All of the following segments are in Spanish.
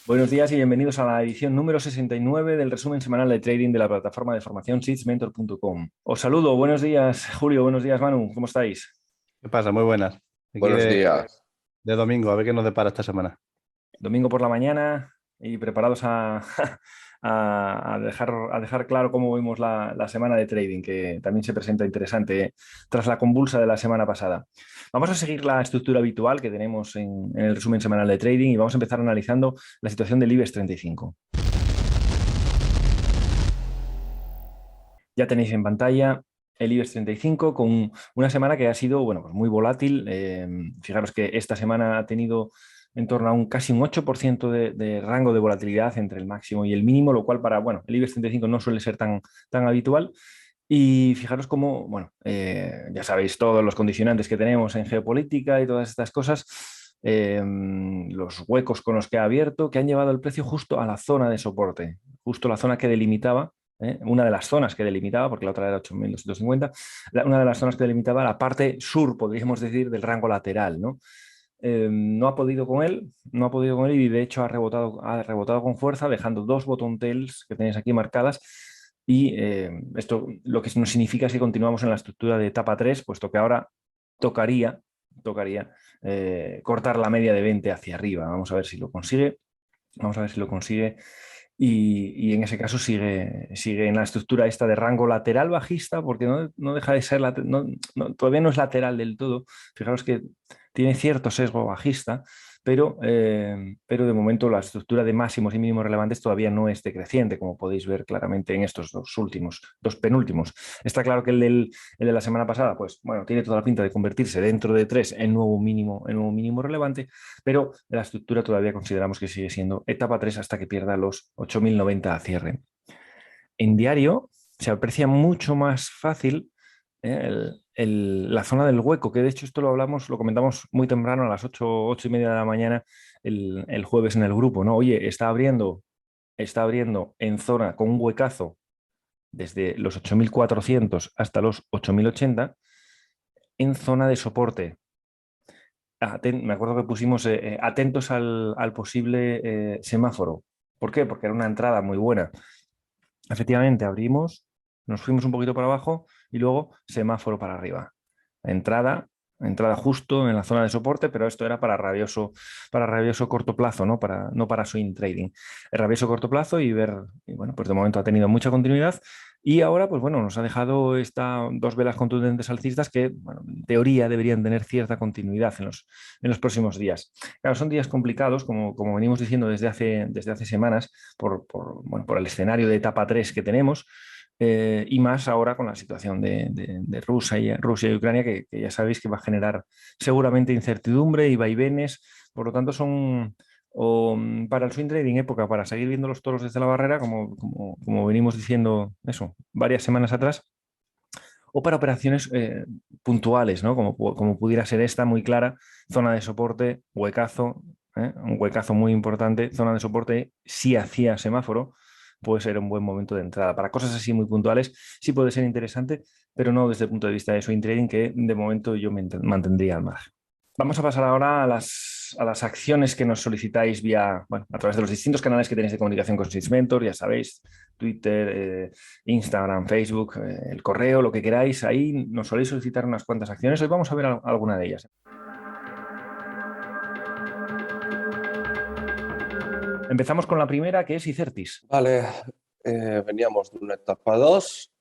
Buenos días y bienvenidos a la edición número 69 del resumen semanal de trading de la plataforma de formación seedsmentor.com. Os saludo, buenos días Julio, buenos días Manu, ¿cómo estáis? ¿Qué pasa? Muy buenas. Aquí Buenos días. de domingo, a ver qué nos depara esta semana. Domingo por la mañana y preparados a dejar claro cómo vemos la semana de trading, que también se presenta interesante tras la convulsa de la semana pasada. Vamos a seguir la estructura habitual que tenemos en el resumen semanal de trading y vamos a empezar analizando la situación del IBEX 35. Ya tenéis en pantalla el IBEX 35 con una semana que ha sido, bueno, pues muy volátil. Fijaros que esta semana ha tenido en torno a casi un 8% de rango de volatilidad entre el máximo y el mínimo, lo cual para, bueno, el IBEX 35 no suele ser tan habitual. Y fijaros cómo, bueno, ya sabéis todos los condicionantes que tenemos en geopolítica y todas estas cosas, los huecos con los que ha abierto, que han llevado el precio justo a la zona de soporte, justo la zona que delimitaba, una de las zonas que delimitaba, porque la otra era 8.250, una de las zonas que delimitaba la parte sur, podríamos decir, del rango lateral, ¿no? No ha podido con él, no ha podido con él y de hecho ha rebotado con fuerza, dejando dos bottom tails que tenéis aquí marcadas. Y esto lo que nos significa es que continuamos en la estructura de etapa 3, puesto que ahora tocaría cortar la media de 20 hacia arriba. Vamos a ver si lo consigue. Vamos a ver si lo consigue. Y en ese caso sigue en la estructura esta de rango lateral bajista, porque no deja de ser, todavía no es lateral del todo. Fijaros que tiene cierto sesgo bajista, pero de momento la estructura de máximos y mínimos relevantes todavía no es decreciente, como podéis ver claramente en estos dos penúltimos. Está claro que el de la semana pasada, pues bueno, tiene toda la pinta de convertirse dentro de 3 en nuevo mínimo relevante, pero la estructura todavía consideramos que sigue siendo etapa 3 hasta que pierda los 8.090 a cierre. En diario se aprecia mucho más fácil la zona del hueco, que de hecho esto lo comentamos muy temprano a las 8:30 de la mañana el jueves en el grupo, ¿no? Oye, está abriendo en zona con un huecazo desde los 8.400 hasta los 8.080 en zona de soporte. Me acuerdo que pusimos atentos al posible semáforo. ¿Por qué? Porque era una entrada muy buena. Efectivamente, abrimos, nos fuimos un poquito para abajo y luego semáforo para arriba. Entrada, entrada justo en la zona de soporte, pero esto era para rabioso corto plazo, no para swing trading. El rabioso corto plazo y bueno, pues de momento ha tenido mucha continuidad y ahora, pues bueno, nos ha dejado dos velas contundentes alcistas que, bueno, en teoría deberían tener cierta continuidad en los próximos días. Claro, son días complicados, como venimos diciendo desde hace semanas, bueno, por el escenario de etapa 3 que tenemos, y más ahora con la situación de Rusia y Ucrania, que ya sabéis que va a generar seguramente incertidumbre y vaivenes. Por lo tanto, para el swing trading época para seguir viendo los toros desde la barrera, como venimos diciendo eso varias semanas atrás, o para operaciones puntuales, ¿no? Como pudiera ser esta muy clara, zona de soporte, huecazo, un huecazo muy importante, zona de soporte, si hacía semáforo, puede ser un buen momento de entrada. Para cosas así muy puntuales sí puede ser interesante, pero no desde el punto de vista de swing trading, que de momento yo me mantendría al margen. Vamos a pasar ahora a las acciones que nos solicitáis bueno, a través de los distintos canales que tenéis de comunicación con SysMentor, ya sabéis, Twitter, Instagram, Facebook, el correo, lo que queráis. Ahí nos soléis solicitar unas cuantas acciones. Hoy vamos a ver alguna de ellas. Empezamos con la primera, que es Icertis. Vale, veníamos de una etapa 2,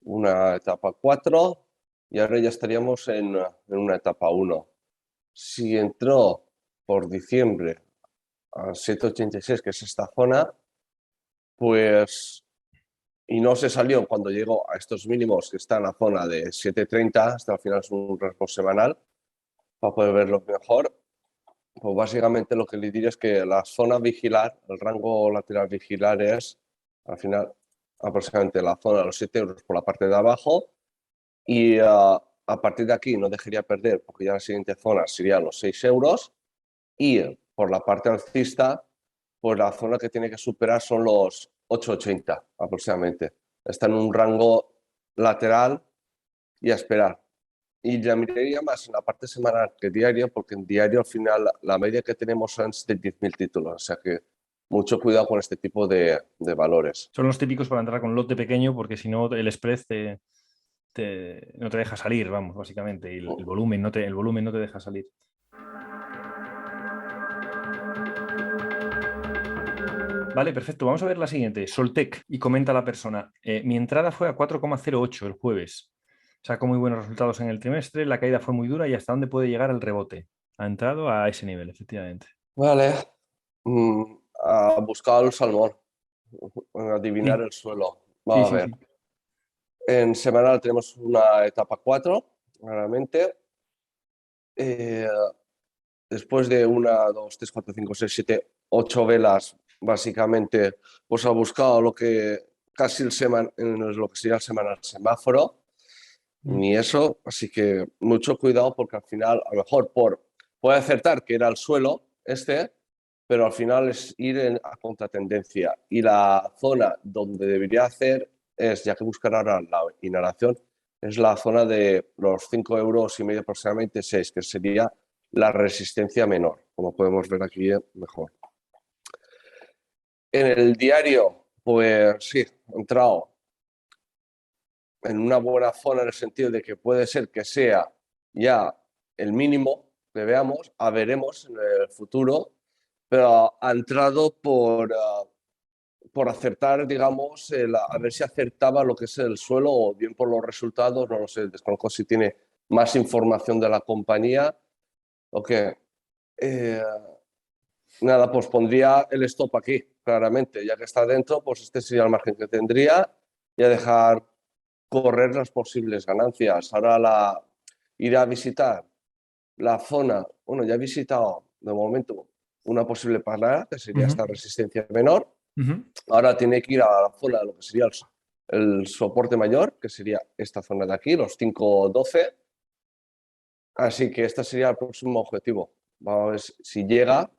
una etapa 4 y ahora ya estaríamos en una etapa 1. Si entró por diciembre a 7,86, que es esta zona, pues, y no se salió cuando llegó a estos mínimos que está en la zona de 7,30, hasta al final es un rasgo semanal, para poder verlo mejor, pues básicamente lo que le diría es que la zona vigilar, el rango lateral vigilar es al final aproximadamente la zona de los 7 euros por la parte de abajo y a partir de aquí no dejaría perder porque ya la siguiente zona sería los 6 euros y por la parte alcista pues la zona que tiene que superar son los 8,80 aproximadamente. Está en un rango lateral y a esperar. Y la miraría más en la parte semanal que diario, porque en diario al final la media que tenemos son de 10.000 títulos. O sea que mucho cuidado con este tipo de valores. Son los típicos para entrar con lote pequeño porque si no el spread no te deja salir, vamos, básicamente. Y el volumen no te deja salir. Vale, perfecto. Vamos a ver la siguiente. Soltec. Y comenta la persona. Mi entrada fue a 4,08 el jueves. Sacó muy buenos resultados en el trimestre. La caída fue muy dura y hasta dónde puede llegar el rebote. Ha entrado a ese nivel, efectivamente. Vale. Ha buscado el salmón. Adivinar Sí. el suelo. Sí, Vamos a sí, ver. sí. En semanal tenemos una etapa 4, claramente. Después de 1, 2, 3, 4, 5, 6, 7, 8 velas, básicamente, pues ha buscado lo que casi lo que sería el semanal semáforo, ni eso, así que mucho cuidado porque al final, a lo mejor puede acertar que era el suelo pero al final es ir a contratendencia. Y la zona donde debería hacer es, ya que buscar ahora la inhalación, es la zona de los 5,5 € aproximadamente 6, que sería la resistencia menor, como podemos ver aquí mejor. En el diario, pues sí, he entrado en una buena zona en el sentido de que puede ser que sea ya el mínimo que veamos, veremos en el futuro, pero ha entrado por acertar, digamos, a ver si acertaba lo que es el suelo o bien por los resultados, no lo sé, desconozco si tiene más información de la compañía o qué. Nada, pues pondría el stop aquí, claramente, ya que está dentro, pues este sería el margen que tendría y a dejar correr las posibles ganancias. Ahora iré a visitar la zona, bueno, ya he visitado de momento una posible parada, que sería esta resistencia menor. Ahora tiene que ir a la zona de lo que sería el soporte mayor, que sería esta zona de aquí, los 5,12. Así que este sería el próximo objetivo. Vamos a ver si llega,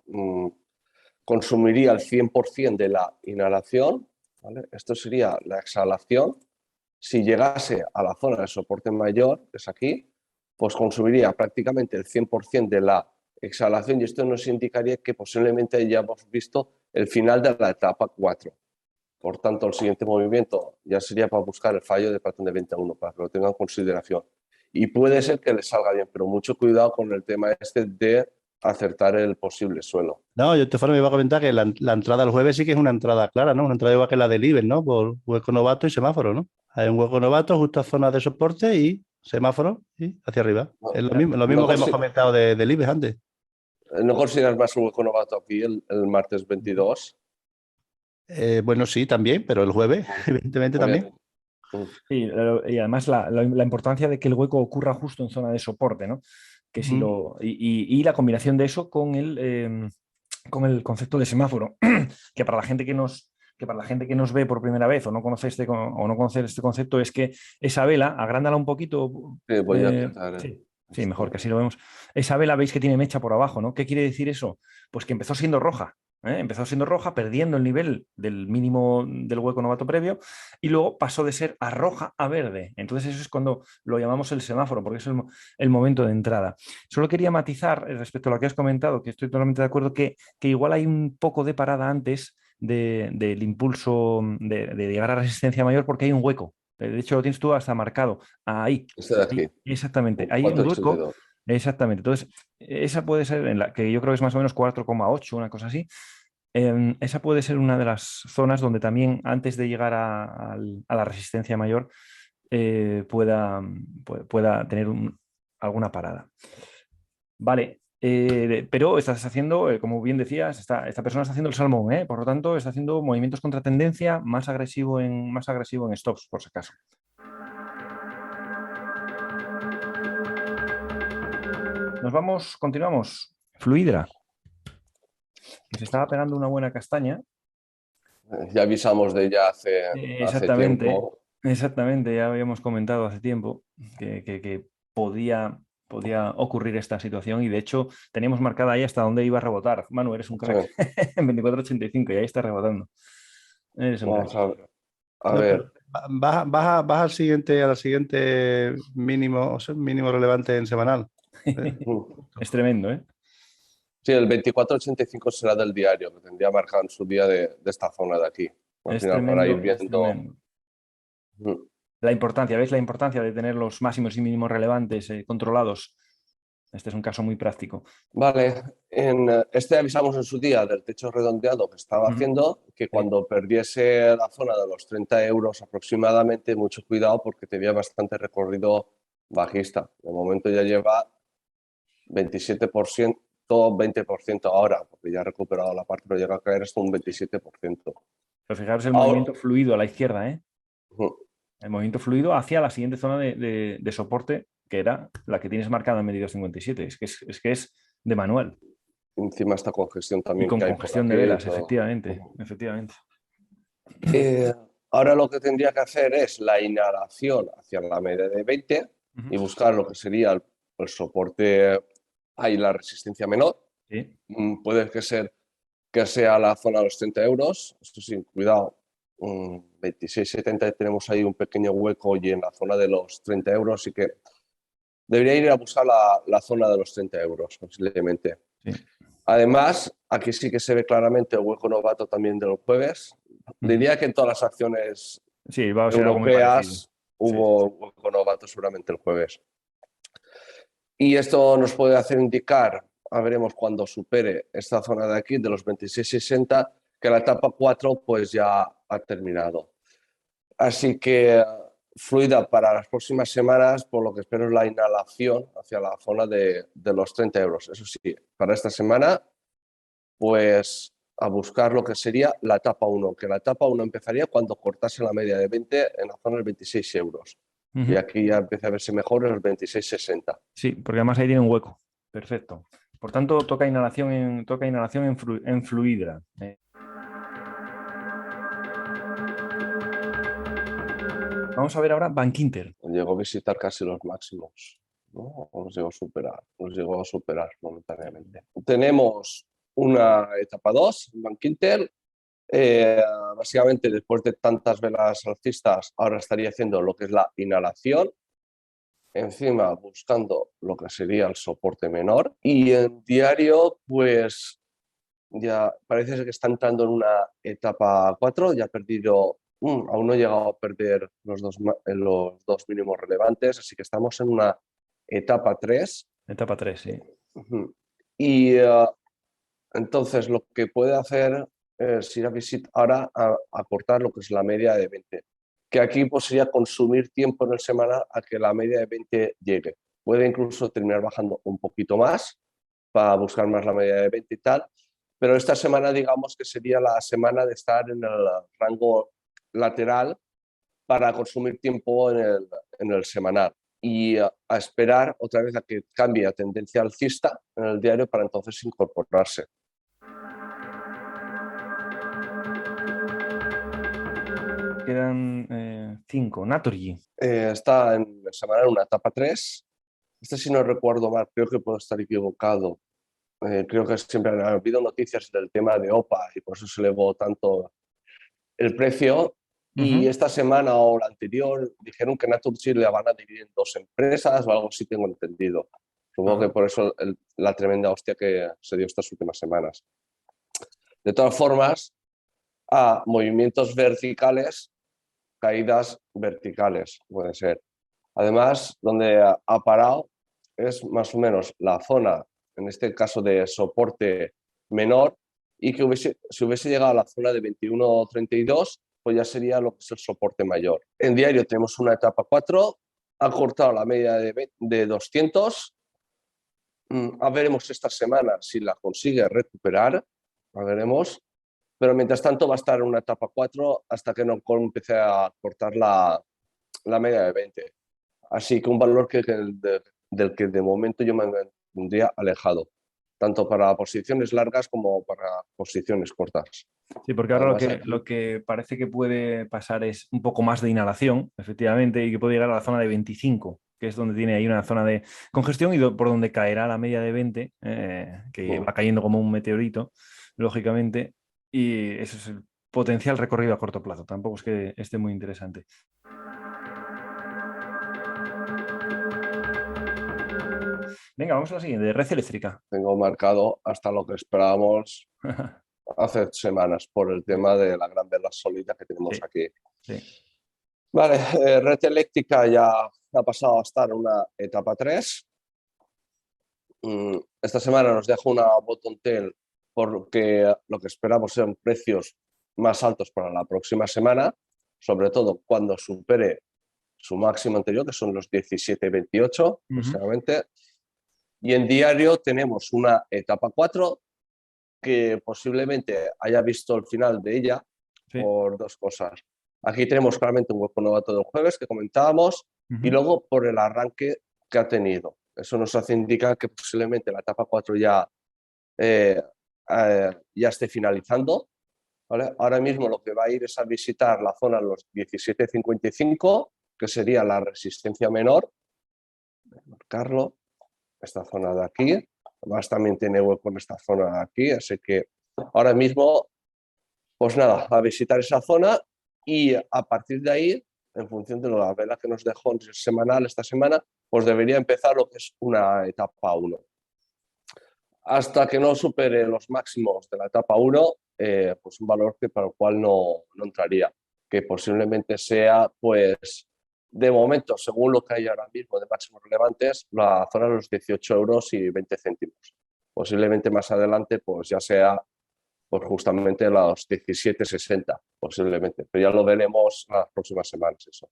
consumiría el 100% de la inhalación, ¿vale? Esto sería la exhalación. Si llegase a la zona de soporte mayor, que es aquí, pues consumiría prácticamente el 100% de la exhalación y esto nos indicaría que posiblemente ya hemos visto el final de la etapa 4. Por tanto, el siguiente movimiento ya sería para buscar el fallo de patrón de 21, para que lo tengan en consideración. Y puede ser que le salga bien, pero mucho cuidado con el tema de acertar el posible suelo. No, yo te me iba a comentar que la entrada el jueves sí que es una entrada clara, ¿no? Una entrada igual que la del IBEX, ¿no? Por hueco novato y semáforo, ¿no? Hay un hueco novato justo a zona de soporte y semáforo y hacia arriba. Es lo mismo que hemos comentado del IBEX antes. ¿No consideras más un hueco novato aquí el martes 22? Bueno, sí, también, pero el jueves, evidentemente, también. Sí, y además la importancia de que el hueco ocurra justo en zona de soporte, ¿no? Que si y la combinación de eso con el concepto de semáforo, que para la gente que nos ve por primera vez o no conoce este concepto es que esa vela, agrándala un poquito. Sí, voy a quitar. Sí, mejor que así lo vemos. Esa vela veis que tiene mecha por abajo, ¿no? ¿Qué quiere decir eso? Pues que empezó siendo roja. Empezó siendo roja, perdiendo el nivel del mínimo del hueco novato previo y luego pasó de ser a roja a verde. Entonces eso es cuando lo llamamos el semáforo, porque es el momento de entrada. Solo quería matizar respecto a lo que has comentado, que estoy totalmente de acuerdo, que igual hay un poco de parada antes del impulso de llegar a resistencia mayor porque hay un hueco. De hecho, lo tienes tú hasta marcado. Ahí. Este de aquí. Exactamente. Hay un hueco. Exactamente. Entonces, esa puede ser en la que yo creo que es más o menos 4,8, una cosa así. Esa puede ser una de las zonas donde también antes de llegar a la resistencia mayor pueda tener alguna parada. Vale, pero estás haciendo, como bien decías, esta persona está haciendo el salmón, por lo tanto está haciendo movimientos contra tendencia más agresivo en stops, por si acaso. Continuamos. Fluidra, que se estaba pegando una buena castaña. Ya avisamos de ella hace tiempo. Exactamente, ya habíamos comentado hace tiempo que podía ocurrir esta situación y de hecho teníamos marcada ahí hasta dónde iba a rebotar. Manu, eres un crack. En 24,85 y ahí está rebotando. Eres un Vamos crack. a ver. Baja al siguiente mínimo, o sea, mínimo relevante en semanal. Es tremendo, ¿eh? Sí, el 24,85 será del diario, que tendría marcado en su día de esta zona de aquí. Al Es final, para ir tremendo, es viendo. tremendo. La importancia, ¿ves la importancia de tener los máximos y mínimos relevantes controlados? Este es un caso muy práctico. Vale, este avisamos en su día del techo redondeado que estaba haciendo, que cuando perdiese la zona de los 30 euros aproximadamente, mucho cuidado porque tenía bastante recorrido bajista. De momento ya lleva 27%, 20% ahora, porque ya ha recuperado la parte, pero llega a caer hasta un 27%. Pero fijaros el Ahora, movimiento fluido a la izquierda, ¿eh? El movimiento fluido hacia la siguiente zona de soporte, que era la que tienes marcada en medio 57. Es que es de manual. encima esta congestión Y también con que hay por congestión de aquí y velas, todo. efectivamente. Efectivamente. Ahora lo que tendría que hacer es la inhalación hacia la media de 20 y buscar lo que sería el soporte y la resistencia menor. Sí. Puede que sea la zona de los 30 euros. Esto sí, cuidado. 26,70 tenemos ahí un pequeño hueco y en la zona de los 30 euros, así que debería ir a buscar la zona de los 30 euros posiblemente. Sí. Además, aquí sí que se ve claramente el hueco novato también de los jueves. Diría que en todas las acciones Sí, va a ser algo muy parecido. europeas hubo hueco novato seguramente el jueves. Y esto nos puede hacer indicar, veremos cuando supere esta zona de aquí, de los 26,60, que la etapa 4 pues ya ha terminado. Así que fluida para las próximas semanas, por lo que espero es la inhalación hacia la zona de los 30 euros. Eso sí, para esta semana, pues a buscar lo que sería la etapa 1, que la etapa 1 empezaría cuando cortase la media de 20 en la zona de 26 euros. Y aquí ya empieza a verse mejor en los 26,60. Sí, porque además ahí tiene un hueco. Perfecto. Por tanto, toca inhalación en Fluidra. Vamos a ver ahora Bankinter. Llegó a visitar casi los máximos, ¿no? O los llegó a superar momentáneamente. Tenemos una etapa 2, Bankinter. Básicamente, después de tantas velas alcistas, ahora estaría haciendo lo que es la inhalación. Encima, buscando lo que sería el soporte menor. Y en diario, pues ya parece que está entrando en una etapa 4. Ya ha perdido, aún no ha llegado a perder los dos mínimos relevantes. Así que estamos en una etapa 3. Etapa 3, sí. Y entonces lo que puede hacer es ir a ahora a cortar lo que es la media de 20. Que aquí pues sería consumir tiempo en el semana a que la media de 20 llegue. Puede incluso terminar bajando un poquito más para buscar más la media de 20 y tal. Pero esta semana digamos que sería la semana de estar en el rango lateral para consumir tiempo en el semanal. Y a esperar otra vez a que cambie a tendencia alcista en el diario para entonces incorporarse. Quedan 5. Naturgy. Está en semanal una etapa 3. Si no recuerdo mal, creo que puedo estar equivocado. Creo que siempre han habido noticias del tema de OPA y por eso se elevó tanto el precio. Y esta semana o la anterior dijeron que Naturgy le van a dividir en 2 empresas o algo así, tengo entendido. Supongo que por eso la tremenda hostia que se dio estas últimas semanas. De todas formas, a movimientos verticales, caídas verticales, puede ser. Además, donde ha parado es más o menos la zona, en este caso de soporte menor, y que si hubiese llegado a la zona de 21,32, pues ya sería lo que es el soporte mayor. En diario tenemos una etapa 4, ha cortado la media de 200. Veremos esta semana si la consigue recuperar, veremos. Pero mientras tanto va a estar en una etapa 4 hasta que no empiece a cortar la media de 20. Así que un valor del que de momento yo me mantendría alejado, tanto para posiciones largas como para posiciones cortas. Sí, porque ahora Además, lo que parece que puede pasar es un poco más de inhalación, efectivamente, y que puede llegar a la zona de 25, que es donde tiene ahí una zona de congestión y por donde caerá la media de 20, que va cayendo como un meteorito, lógicamente, y ese es el potencial recorrido a corto plazo. Tampoco es que esté muy interesante. Venga, vamos a la siguiente, red eléctrica. Tengo marcado hasta lo que esperábamos hace semanas por el tema de la gran vela sólida que tenemos Sí, aquí. sí. Vale, red eléctrica ya ha pasado a estar en una etapa 3. Esta semana nos deja una bottom tail porque lo que esperamos son precios más altos para la próxima semana, sobre todo cuando supere su máximo anterior, que son los 17,28 aproximadamente. Y en diario tenemos una etapa 4 que posiblemente haya visto el final de ella Sí. por dos cosas. Aquí tenemos claramente un hueco novato del jueves que comentábamos y luego por el arranque que ha tenido. Eso nos hace indicar que posiblemente la etapa 4 ya esté finalizando. ¿Vale? Ahora mismo lo que va a ir es a visitar la zona de los 17,55, que sería la resistencia menor. Voy a marcarlo, esta zona de aquí. Además también tiene hueco en esta zona de aquí, así que ahora mismo, pues nada, a visitar esa zona y a partir de ahí, en función de la vela que nos dejó en semanal esta semana, pues debería empezar lo que es una etapa 1. Hasta que no supere los máximos de la etapa 1, pues un valor que para el cual no entraría, que posiblemente sea, pues, de momento, según lo que hay ahora mismo de máximos relevantes, la zona de los 18,20 €. Posiblemente más adelante, pues ya sea pues justamente los 17,60, posiblemente, pero ya lo veremos las próximas semanas eso.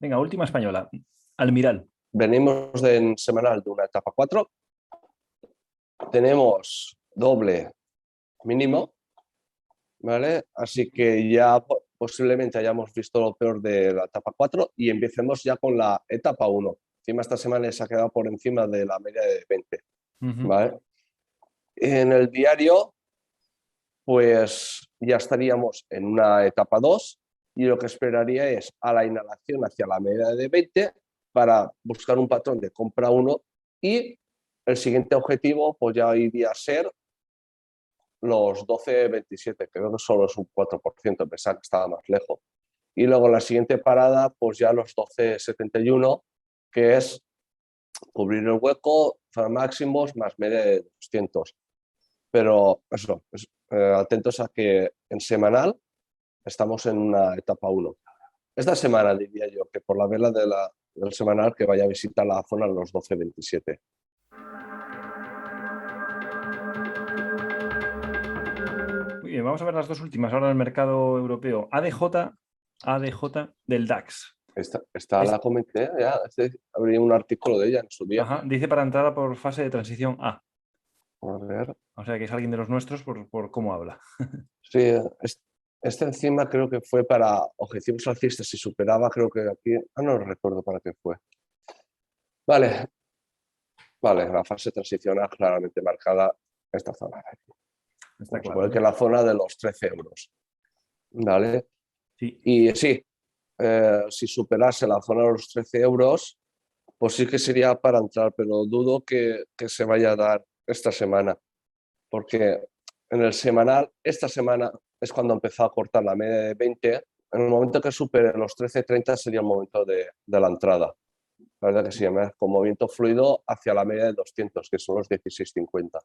Venga, última española, Almiral. Venimos en semanal de una etapa 4. Tenemos doble mínimo, ¿vale? Así que ya posiblemente hayamos visto lo peor de la etapa 4 y empecemos ya con la etapa 1. Encima esta semana se ha quedado por encima de la media de 20, ¿vale? En el diario, pues ya estaríamos en una etapa 2 y lo que esperaría es a la inhalación hacia la media de 20 para buscar un patrón de compra 1 y el siguiente objetivo pues ya iría a ser los 12,27, creo que solo es un 4%, pensaba que estaba más lejos. Y luego la siguiente parada, pues ya los 12,71, que es cubrir el hueco, máximos más media de 200. Pero eso, atentos a que en semanal estamos en una etapa 1. Esta semana diría yo que por la vela del semanal que vaya a visitar la zona de los 12,27. Muy bien, vamos a ver las dos últimas ahora en el mercado europeo. ADJ del DAX. Esta la comenté, ya abrí un artículo de ella en su día. Ajá, dice para entrada por fase de transición A. A ver. O sea que es alguien de los nuestros por cómo habla. Sí, este encima creo que fue para objetivos alcistas. Si superaba, creo que aquí. No recuerdo para qué fue. Vale, la fase transicional claramente marcada esta zona de aquí. Está claro, Supongo ¿no? que la zona de los 13 euros. ¿Vale? Sí. Y sí, si superase la zona de los 13 euros, pues sí que sería para entrar, pero dudo que se vaya a dar esta semana, porque en el semanal, esta semana es cuando empezó a cortar la media de 20, en el momento que supere los 13,30 sería el momento de la entrada. La verdad que sí, con movimiento fluido hacia la media de 200, que son los 16,50.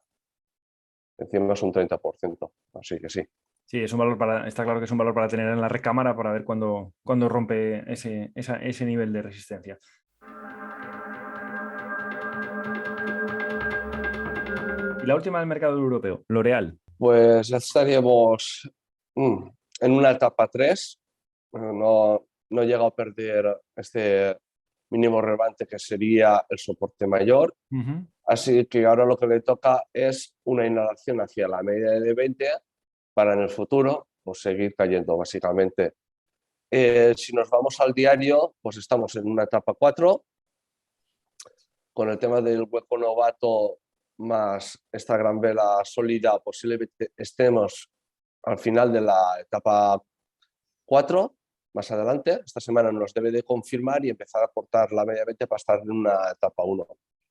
Encima es un 30%, así que sí. Sí, es un valor está claro que es un valor para tener en la recámara para ver cuándo rompe ese nivel de resistencia. Y la última del mercado europeo, L'Oréal. Pues ya estaríamos en una etapa 3. No he llegado a perder este mínimo relevante que sería el soporte mayor. Así que ahora lo que le toca es una inhalación hacia la media de 20 para en el futuro pues seguir cayendo básicamente. Si nos vamos al diario, pues estamos en una etapa 4 con el tema del hueco novato más esta gran vela sólida, posiblemente estemos al final de la etapa 4, más adelante. Esta semana nos debe de confirmar y empezar a cortar la media 20 para estar en una etapa 1.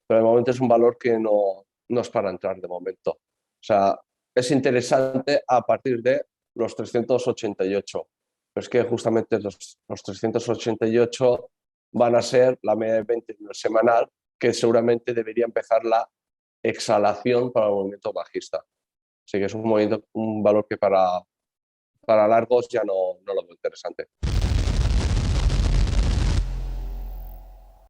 Pero de momento es un valor que no es para entrar de momento. O sea, es interesante a partir de los 388. Pero es que justamente los 388 van a ser la media de 20 semanal, que seguramente debería empezar la exhalación para el movimiento bajista. Así que es un valor que para largos ya no lo veo interesante.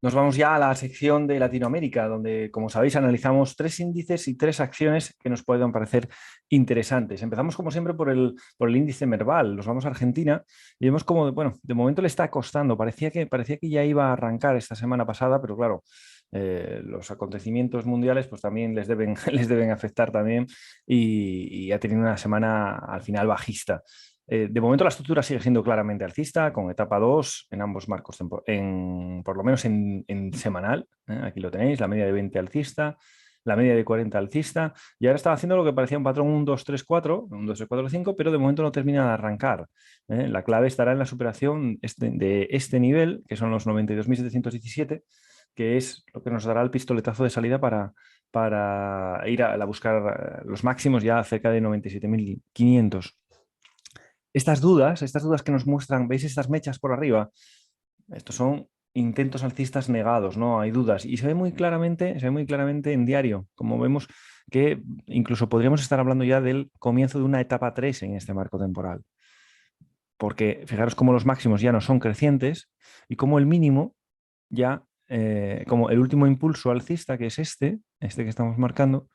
Nos vamos ya a la sección de Latinoamérica, donde, como sabéis, analizamos 3 índices y 3 acciones que nos puedan parecer interesantes. Empezamos, como siempre, por el índice Merval. Nos vamos a Argentina y vemos como, bueno, de momento le está costando. Parecía que ya iba a arrancar esta semana pasada, pero claro, los acontecimientos mundiales pues también les deben afectar también y ha tenido una semana al final bajista. De momento la estructura sigue siendo claramente alcista, con etapa 2 en ambos marcos, por lo menos en semanal. Aquí lo tenéis, la media de 20 alcista, la media de 40 alcista, y ahora estaba haciendo lo que parecía un patrón 1, 2, 3, 4, 1, 2, 3, 4, 5, pero de momento no termina de arrancar. La clave estará en la superación de este nivel, que son los 92.717, que es lo que nos dará el pistoletazo de salida para ir a buscar los máximos ya cerca de 97.500. Estas dudas que nos muestran, ¿veis estas mechas por arriba? Estos son intentos alcistas negados, no hay dudas. Y se ve muy claramente en diario, como vemos que incluso podríamos estar hablando ya del comienzo de una etapa 3 en este marco temporal. Porque fijaros cómo los máximos ya no son crecientes y cómo el mínimo ya, como el último impulso alcista, que es este que estamos marcando,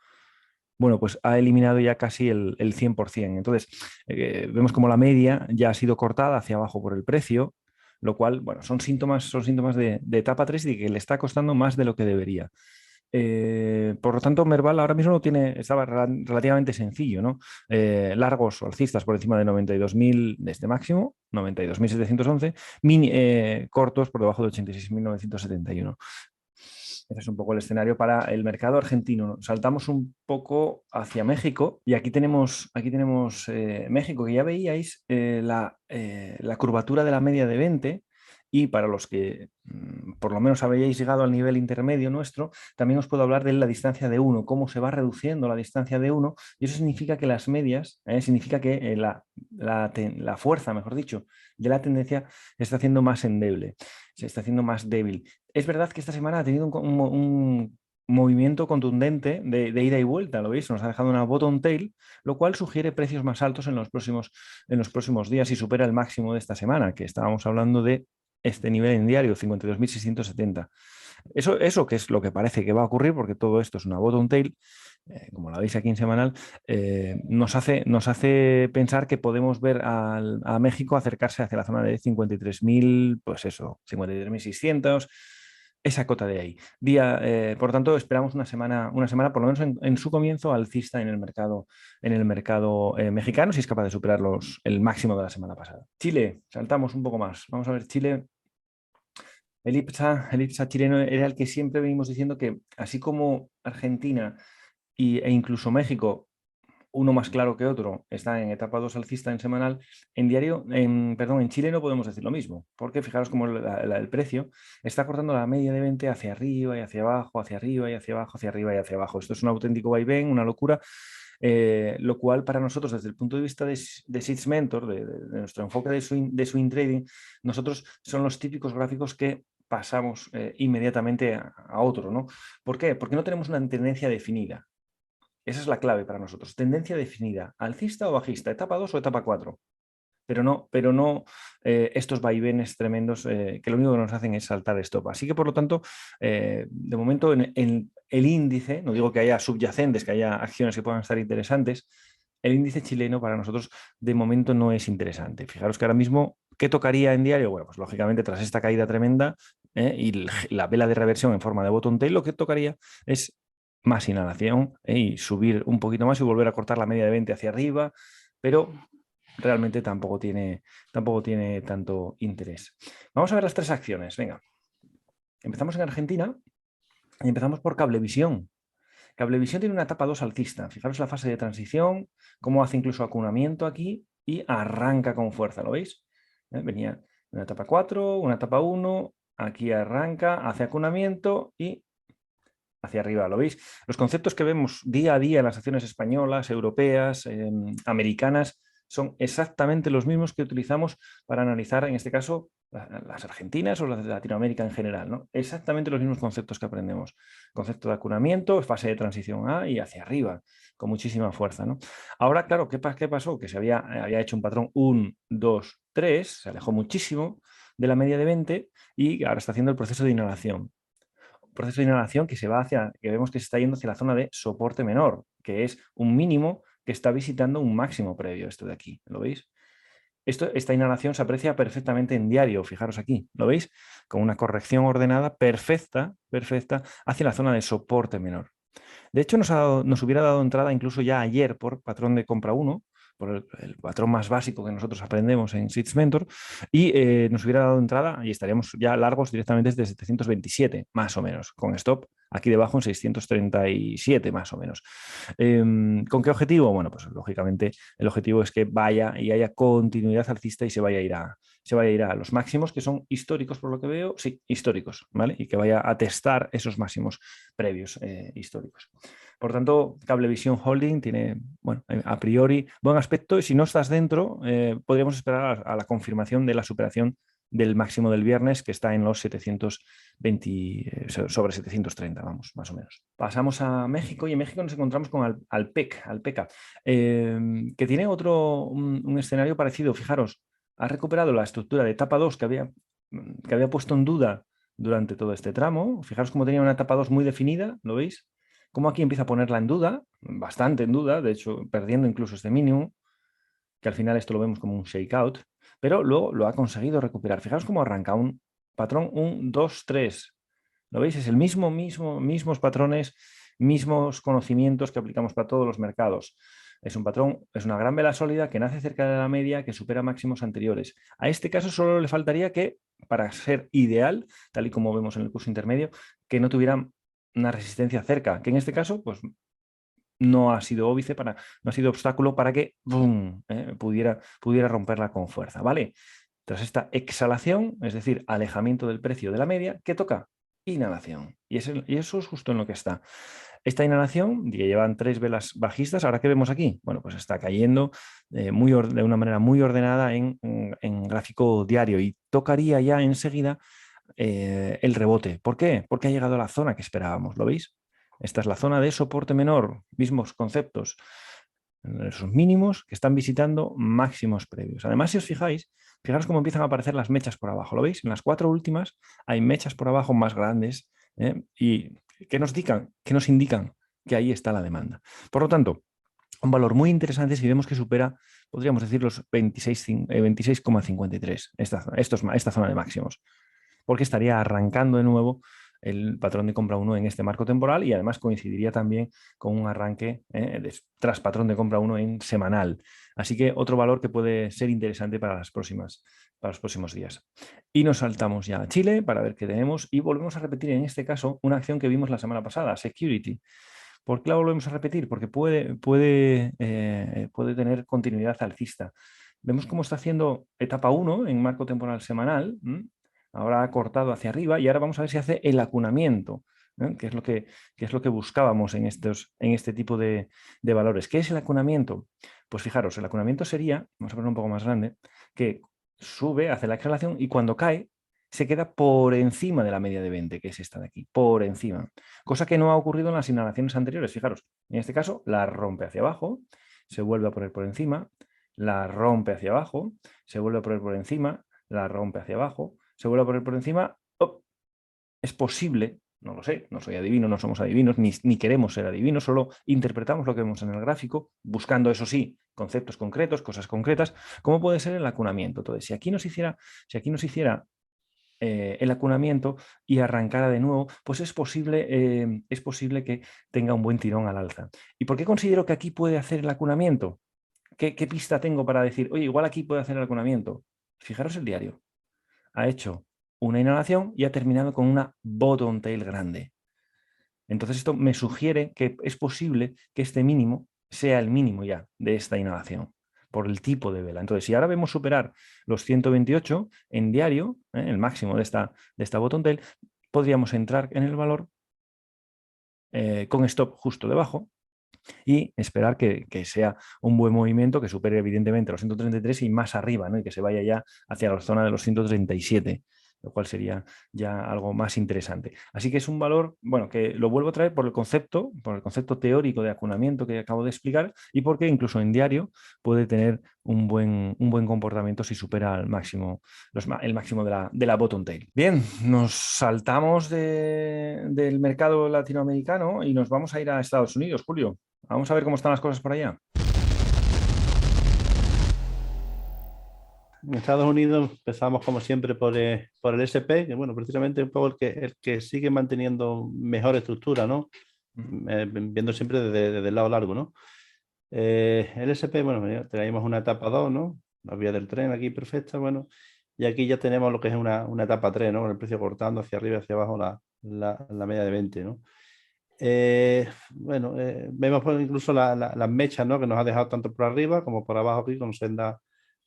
bueno, pues ha eliminado ya casi el 100%. Entonces, vemos como la media ya ha sido cortada hacia abajo por el precio, lo cual, bueno, son síntomas de etapa 3 y que le está costando más de lo que debería. Por lo tanto, Merval ahora mismo estaba relativamente sencillo, ¿no? Largos o alcistas por encima de 92.000 de este máximo, 92.711, cortos por debajo de 86.971. Ese es un poco el escenario para el mercado argentino. Saltamos un poco hacia México y aquí tenemos México, que ya veíais la curvatura de la media de 20, y para los que por lo menos habéis llegado al nivel intermedio nuestro, también os puedo hablar de la distancia de 1, cómo se va reduciendo la distancia de 1, y eso significa que las medias, significa que la fuerza, mejor dicho, de la tendencia se está haciendo más endeble, se está haciendo más débil. Es verdad que esta semana ha tenido un movimiento contundente de ida y vuelta, ¿lo veis? Nos ha dejado una bottom tail, lo cual sugiere precios más altos en los próximos días y supera el máximo de esta semana, que estábamos hablando de este nivel en diario, 52.670. Eso que es lo que parece que va a ocurrir, porque todo esto es una bottom tail, como la veis aquí en semanal, nos hace pensar que podemos ver a México acercarse hacia la zona de 53.000, pues eso, 53.600, esa cota de ahí. Por lo tanto, esperamos una semana por lo menos en su comienzo alcista en el mercado mexicano, si es capaz de superar el máximo de la semana pasada. Chile, saltamos un poco más. Vamos a ver Chile. El IPSA chileno era el que siempre venimos diciendo que, así como Argentina e incluso México, uno más claro que otro, está en etapa 2 alcista en semanal, en Chile no podemos decir lo mismo, porque fijaros cómo el precio está cortando la media de 20 hacia arriba y hacia abajo, hacia arriba y hacia abajo, hacia arriba y hacia abajo. Esto es un auténtico vaivén, una locura, lo cual para nosotros, desde el punto de vista de Seeds Mentor, de nuestro enfoque de swing trading, nosotros son los típicos gráficos que pasamos inmediatamente a otro, ¿no? ¿Por qué? Porque no tenemos una tendencia definida. Esa es la clave para nosotros. Tendencia definida, alcista o bajista, etapa 2 o etapa 4. Pero no estos vaivenes tremendos que lo único que nos hacen es saltar stop. Así que, por lo tanto, de momento en el índice, no digo que haya subyacentes, que haya acciones que puedan estar interesantes, el índice chileno para nosotros de momento no es interesante. Fijaros que ahora mismo, ¿qué tocaría en diario? Bueno, pues lógicamente tras esta caída tremenda y la vela de reversión en forma de bottom tail, lo que tocaría es más inhalación y subir un poquito más y volver a cortar la media de 20 hacia arriba, pero realmente tampoco tiene tanto interés. Vamos a ver las 3 acciones. Venga, empezamos en Argentina y empezamos por Cablevisión. Cablevisión tiene una etapa 2 alcista. Fijaros la fase de transición, cómo hace incluso acunamiento aquí y arranca con fuerza, ¿lo veis? Venía una etapa 4, una etapa 1, aquí arranca, hace acunamiento y hacia arriba, ¿lo veis? Los conceptos que vemos día a día en las acciones españolas, europeas, americanas, son exactamente los mismos que utilizamos para analizar, en este caso, las argentinas o las de Latinoamérica en general, ¿no? Exactamente los mismos conceptos que aprendemos. Concepto de acunamiento, fase de transición A y hacia arriba, con muchísima fuerza, ¿no? Ahora, claro, ¿qué pasó? Que se había hecho un patrón 1, 2, 3, se alejó muchísimo de la media de 20 y ahora está haciendo el proceso de inhalación. Proceso de inhalación que que vemos que se está yendo hacia la zona de soporte menor, que es un mínimo que está visitando un máximo previo, esto de aquí, ¿lo veis? Esta inhalación se aprecia perfectamente en diario, fijaros aquí, ¿lo veis? Con una corrección ordenada perfecta hacia la zona de soporte menor. De hecho, nos hubiera dado entrada incluso ya ayer por patrón de compra 1, por el patrón más básico que nosotros aprendemos en Seeds Mentor, y nos hubiera dado entrada y estaríamos ya largos directamente desde 727, más o menos, con stop aquí debajo en 637, más o menos. ¿Con qué objetivo? Bueno, pues lógicamente el objetivo es que vaya y haya continuidad alcista y se vaya a ir a los máximos que son históricos, por lo que veo, sí, históricos, ¿vale? Y que vaya a testar esos máximos previos históricos. Por tanto, Cablevisión Holding tiene, bueno, a priori buen aspecto y si no estás dentro, podríamos esperar a la confirmación de la superación del máximo del viernes, que está en los 720, sobre 730, vamos, más o menos. Pasamos a México y en México nos encontramos con Alpeca, que tiene un escenario parecido. Fijaros, ha recuperado la estructura de etapa 2 que había puesto en duda durante todo este tramo. Fijaros cómo tenía una etapa 2 muy definida, ¿lo veis? Cómo aquí empieza a ponerla en duda, bastante en duda, de hecho perdiendo incluso este mínimo, que al final esto lo vemos como un shakeout, pero luego lo ha conseguido recuperar. Fijaos cómo arranca un patrón 1, 2, 3. ¿Lo veis? Es el mismos patrones, mismos conocimientos que aplicamos para todos los mercados. Es un patrón, es una gran vela sólida que nace cerca de la media, que supera máximos anteriores. A este caso solo le faltaría que, para ser ideal, tal y como vemos en el curso intermedio, que no tuviera una resistencia cerca, que en este caso, pues no ha sido óbice, no ha sido obstáculo para que ¡bum! Pudiera romperla con fuerza, ¿vale? Tras esta exhalación, es decir, alejamiento del precio de la media, ¿qué toca? Inhalación. Y eso es justo en lo que está. Esta inhalación, que llevan 3 velas bajistas, ¿ahora qué vemos aquí? Bueno, pues está cayendo de una manera muy ordenada en gráfico diario y tocaría ya enseguida el rebote. ¿Por qué? Porque ha llegado a la zona que esperábamos, ¿lo veis? Esta es la zona de soporte menor, mismos conceptos, esos mínimos que están visitando máximos previos. Además, si os fijáis, fijaros cómo empiezan a aparecer las mechas por abajo, ¿lo veis? En las 4 últimas hay mechas por abajo más grandes y que nos indican que ahí está la demanda. Por lo tanto, un valor muy interesante si vemos que supera, podríamos decir, los 26,53, esta zona de máximos, porque estaría arrancando de nuevo el patrón de compra 1 en este marco temporal y además coincidiría también con un arranque tras patrón de compra 1 en semanal. Así que otro valor que puede ser interesante para los próximos días. Y nos saltamos ya a Chile para ver qué tenemos y volvemos a repetir en este caso una acción que vimos la semana pasada, Security. ¿Por qué la volvemos a repetir? Porque puede tener continuidad alcista. Vemos cómo está haciendo etapa 1 en marco temporal semanal. Ahora ha cortado hacia arriba y ahora vamos a ver si hace el acunamiento, que es lo que buscábamos en este tipo de valores. ¿Qué es el acunamiento? Pues fijaros, el acunamiento sería, vamos a poner un poco más grande, que sube, hace la exhalación y cuando cae se queda por encima de la media de 20, que es esta de aquí, por encima. Cosa que no ha ocurrido en las inhalaciones anteriores. Fijaros, en este caso la rompe hacia abajo, se vuelve a poner por encima, la rompe hacia abajo, se vuelve a poner por encima, la rompe hacia abajo, se vuelve a poner por encima. ¡Oh! Es posible, no lo sé, no soy adivino, no somos adivinos, ni queremos ser adivinos, solo interpretamos lo que vemos en el gráfico, buscando, eso sí, conceptos concretos, cosas concretas, como puede ser el acunamiento. Entonces, si aquí nos hiciera el acunamiento y arrancara de nuevo, pues es posible que tenga un buen tirón al alza. ¿Y por qué considero que aquí puede hacer el acunamiento? ¿Qué pista tengo para decir, oye, igual aquí puede hacer el acunamiento? Fijaros el diario. Ha hecho una inhalación y ha terminado con una bottom tail grande. Entonces esto me sugiere que es posible que este mínimo sea el mínimo ya de esta inhalación por el tipo de vela. Entonces, si ahora vemos superar los 128 en diario, el máximo de esta bottom tail, podríamos entrar en el valor con stop justo debajo y esperar que sea un buen movimiento que supere evidentemente los 133 y más arriba, ¿no? Y que se vaya ya hacia la zona de los 137, lo cual sería ya algo más interesante. Así que es un valor, bueno, que lo vuelvo a traer por el concepto teórico de acunamiento que acabo de explicar y porque incluso en diario puede tener un buen comportamiento si supera al máximo, el máximo de la bottom tail. Bien, nos saltamos del mercado latinoamericano y nos vamos a ir a Estados Unidos, Julio. Vamos a ver cómo están las cosas por allá. En Estados Unidos empezamos como siempre por el S&P, que bueno, precisamente un poco el que sigue manteniendo mejor estructura, ¿no? Viendo siempre desde el lado largo, ¿no? El S&P, bueno, ya traíamos una etapa 2, ¿no? La vía del tren aquí perfecta, bueno, y aquí ya tenemos lo que es una etapa 3, ¿no? Con el precio cortando hacia arriba y hacia abajo la media de 20, ¿no? Bueno, vemos pues, incluso las mechas, ¿no? Que nos ha dejado tanto por arriba como por abajo aquí con senda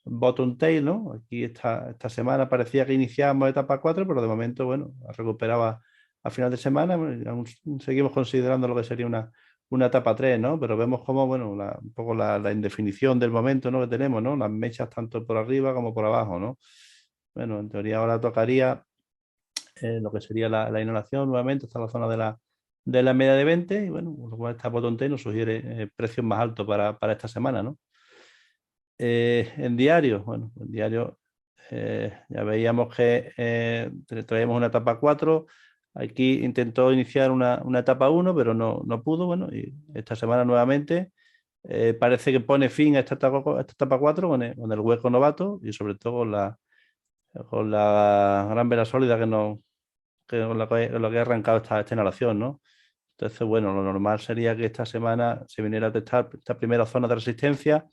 bottom tail, ¿no? Aquí esta semana parecía que iniciábamos etapa 4, pero de momento, bueno, recuperaba a final de semana. Aún seguimos considerando lo que sería una etapa 3, ¿no? Pero vemos como, bueno, un poco la indefinición del momento, ¿no? Que tenemos, ¿no? Las mechas tanto por arriba como por abajo, ¿no? Bueno, en teoría ahora tocaría lo que sería la inhalación nuevamente hasta la zona de la media de 20 y bueno, lo cual esta bottom tail nos sugiere precios más altos para esta semana, ¿no? En diario, bueno, en diario ya veíamos que traíamos una etapa 4, aquí intentó iniciar una etapa 1, pero no pudo, bueno, y esta semana nuevamente parece que pone fin a esta etapa 4 con el hueco novato y sobre todo con la gran vela sólida con lo que ha arrancado esta inhalación, ¿no? Entonces, bueno, lo normal sería que esta semana se viniera a testar esta primera zona de resistencia,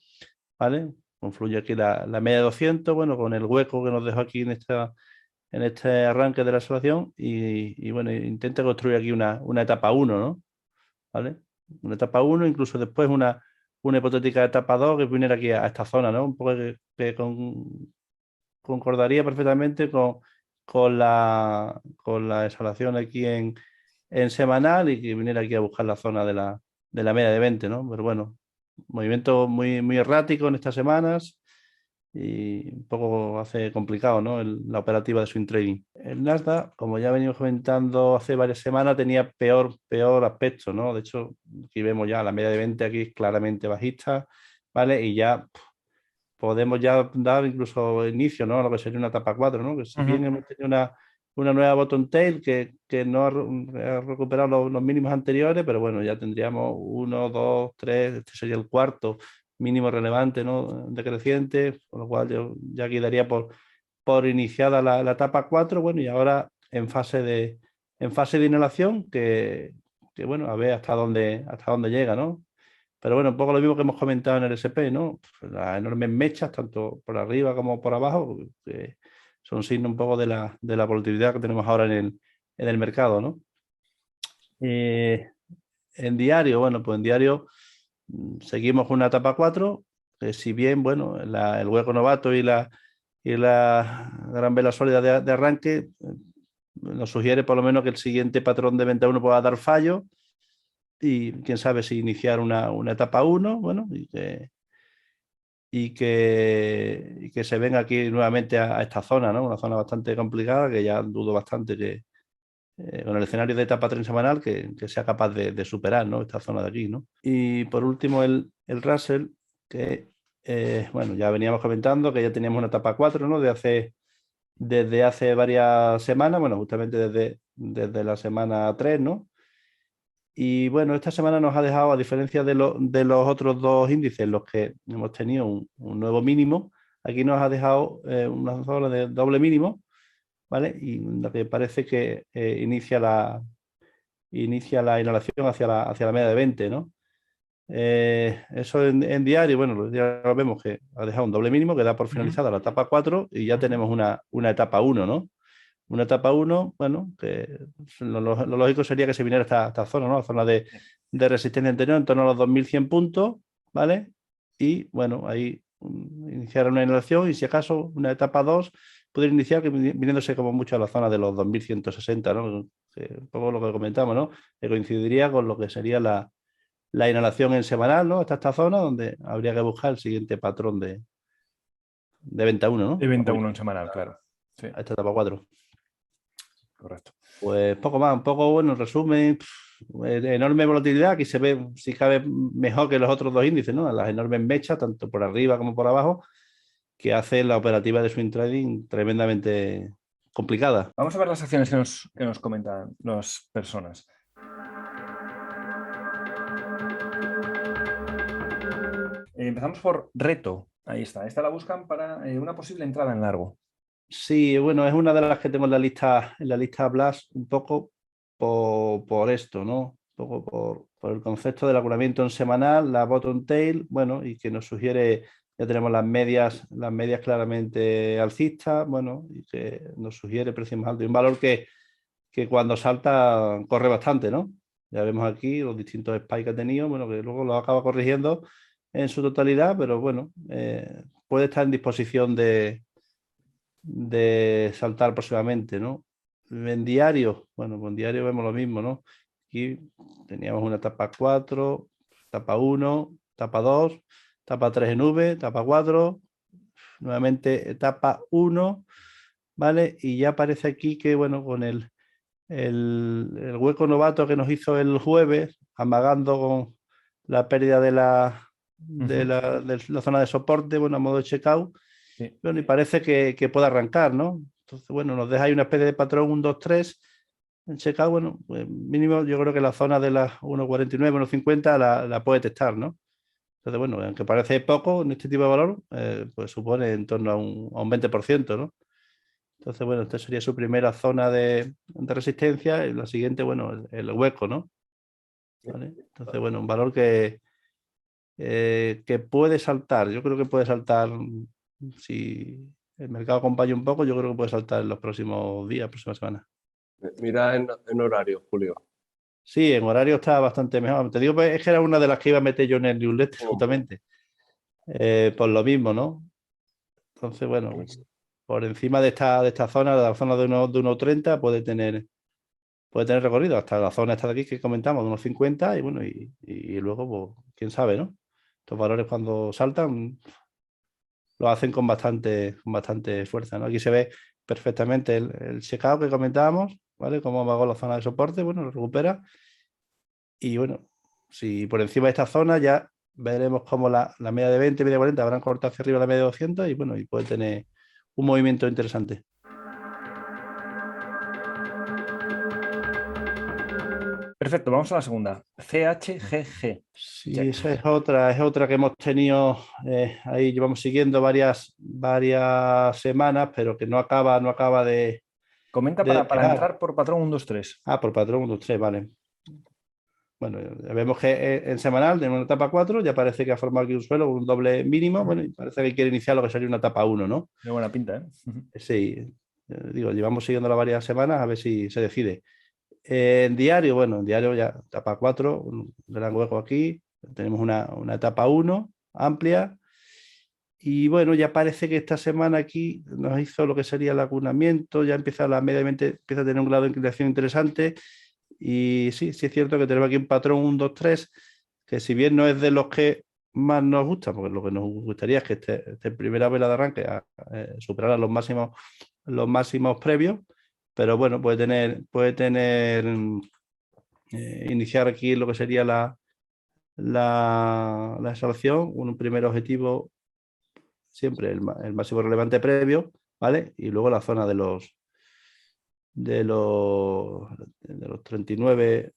¿vale? Confluye aquí la media de 200, bueno, con el hueco que nos dejó aquí en este arranque de la oscilación y bueno, intenta construir aquí una etapa 1, ¿no? ¿Vale? Una etapa 1, incluso después una hipotética etapa 2 que viniera aquí a esta zona, ¿no? Un poco que concordaría perfectamente con la exhalación aquí en semanal y que viniera aquí a buscar la zona de la media de 20, ¿no? Pero bueno, movimiento muy errático en estas semanas y un poco hace complicado, ¿no? La operativa de swing trading. El Nasdaq, como ya venimos comentando hace varias semanas, tenía peor aspecto, ¿no? De hecho, aquí vemos ya la media de 20 aquí es claramente bajista, ¿vale? Y ya podemos ya dar incluso inicio, ¿no? A lo que sería una etapa 4, ¿no? Que si bien hemos tenido una nueva bottom tail que no ha recuperado los mínimos anteriores, pero bueno, ya tendríamos 1, 2, 3, este sería el cuarto mínimo relevante, ¿no? Decreciente, con lo cual yo ya quedaría por iniciada la etapa 4, bueno, y ahora en fase de inhalación, que bueno, a ver hasta dónde llega, ¿no? Pero bueno, un poco lo mismo que hemos comentado en el SP, ¿no? Las enormes mechas, tanto por arriba como por abajo, que son signo un poco de la volatilidad que tenemos ahora en el mercado, ¿no? En diario, bueno, pues en diario seguimos con una etapa 4, que si bien, bueno, el hueco novato y la gran vela sólida de arranque nos sugiere por lo menos que el siguiente patrón de venta 1 pueda dar fallo y quién sabe si iniciar una etapa 1, bueno, y que se venga aquí nuevamente a esta zona, ¿no? Una zona bastante complicada que ya dudo bastante que con el escenario de etapa 3 semanal que sea capaz de superar, ¿no? Esta zona de aquí, ¿no? Y por último el Russell, que bueno, ya veníamos comentando que ya teníamos una etapa 4, ¿no? Desde hace varias semanas, bueno, justamente desde la semana 3, ¿no? Y bueno, esta semana nos ha dejado, a diferencia de los otros dos índices, los que hemos tenido un nuevo mínimo, aquí nos ha dejado una zona de doble mínimo, ¿vale? Y lo que parece que inicia la inhalación hacia la media de 20, ¿no? Eso en diario, bueno, ya lo vemos que ha dejado un doble mínimo que da por finalizada la etapa 4 y ya tenemos una etapa 1, ¿no? Una etapa 1, bueno, que lo lógico sería que se viniera esta zona, ¿no? La zona de resistencia anterior en torno a los 2100 puntos, ¿vale? Y bueno, ahí iniciar una inhalación y si acaso una etapa 2 puede iniciar viniéndose como mucho a la zona de los 2160, ¿no? Un poco lo que comentamos, ¿no? Que coincidiría con lo que sería la la inhalación en semanal, ¿no? Hasta esta zona donde habría que buscar el siguiente patrón de venta 1, ¿no? De venta 1 en semanal, claro. Sí, A esta etapa 4. correcto. Pues poco más, un poco, bueno, en resumen, enorme volatilidad, aquí se ve, si cabe, mejor que los otros dos índices, ¿no? Las enormes mechas, tanto por arriba como por abajo, que hace la operativa de swing trading tremendamente complicada. Vamos a ver las acciones que nos comentan las personas. Empezamos por Reto. Ahí está. Esta la buscan para una posible entrada en largo. Sí, bueno, es una de las que tengo en la lista Blast, un poco por esto, ¿no? Un poco por el concepto del acumulamiento en semanal, la bottom tail, bueno, y que nos sugiere, ya tenemos las medias claramente alcistas, bueno, y que nos sugiere precios más altos. Y un valor que cuando salta corre bastante, ¿no? Ya vemos aquí los distintos spikes que ha tenido, bueno, que luego los acaba corrigiendo en su totalidad, pero bueno, puede estar en disposición de saltar próximamente, ¿no? En diario, bueno, con diario vemos lo mismo, ¿no? Aquí teníamos una etapa 4, etapa 1, etapa 2, etapa 3 en V, etapa 4, nuevamente etapa 1, ¿vale? Y ya aparece aquí que, bueno, con el hueco novato que nos hizo el jueves, amagando con la pérdida de la zona de soporte, bueno, a modo de checkout, Sí. bueno, y parece que puede arrancar, ¿no? Entonces, bueno, nos deja ahí una especie de patrón 1, 2, 3. En checkout, bueno, pues mínimo yo creo que la zona de las 1,49, 1,50 la puede testar, ¿no? Entonces, bueno, aunque parece poco en este tipo de valor, pues supone en torno a un 20%, ¿no? Entonces, bueno, esta sería su primera zona de resistencia y la siguiente, bueno, el hueco, ¿no? ¿Vale? Entonces, bueno, un valor que puede saltar. Yo creo que puede saltar, si el mercado acompaña un poco, yo creo que puede saltar en los próximos días, próximas semanas. Mira en horario, Julio. Sí, en horario está bastante mejor. Te digo, pues, es que era una de las que iba a meter yo en el newsletter, justamente. Por lo mismo, ¿no? Entonces, bueno, por encima de esta zona, la zona de 1,30 puede tener recorrido hasta la zona esta de aquí que comentamos, de unos 50, y bueno, y luego, pues, quién sabe, ¿no? Estos valores cuando saltan lo hacen con bastante fuerza, ¿no? Aquí se ve perfectamente el checkout que comentábamos, ¿vale? Cómo va con la zona de soporte, bueno, lo recupera. Y bueno, si por encima de esta zona ya veremos cómo la media de 20, media de 40 habrán cortado hacia arriba la media de 200 y bueno, y puede tener un movimiento interesante. Perfecto, vamos a la segunda. CHGG. Sí, Check. esa es otra que hemos tenido, ahí llevamos siguiendo varias semanas, pero que no acaba de Comenta para despegar. entrar por patrón 1, 2, 3. Ah, por patrón 1, 2, 3, vale. Bueno, ya vemos que en semanal, en una etapa 4, ya parece que ha formado aquí un suelo, un doble mínimo, bueno, y parece que quiere iniciar lo que sería una etapa 1, ¿no? De buena pinta, ¿eh? Sí, digo, llevamos siguiéndola varias semanas a ver si se decide. En diario, bueno, en diario ya etapa 4, un gran hueco aquí, tenemos una etapa 1 amplia, y bueno, ya parece que esta semana aquí nos hizo lo que sería el acunamiento, ya empieza empieza a tener un grado de inclinación interesante. Y sí, es cierto que tenemos aquí un patrón 1, 2, 3, que si bien no es de los que más nos gusta, porque lo que nos gustaría es que este primera vela de arranque superara los máximos previos, pero bueno, puede tener iniciar aquí lo que sería la exhalación, un primer objetivo, siempre el máximo relevante previo, ¿vale? Y luego la zona de los 39,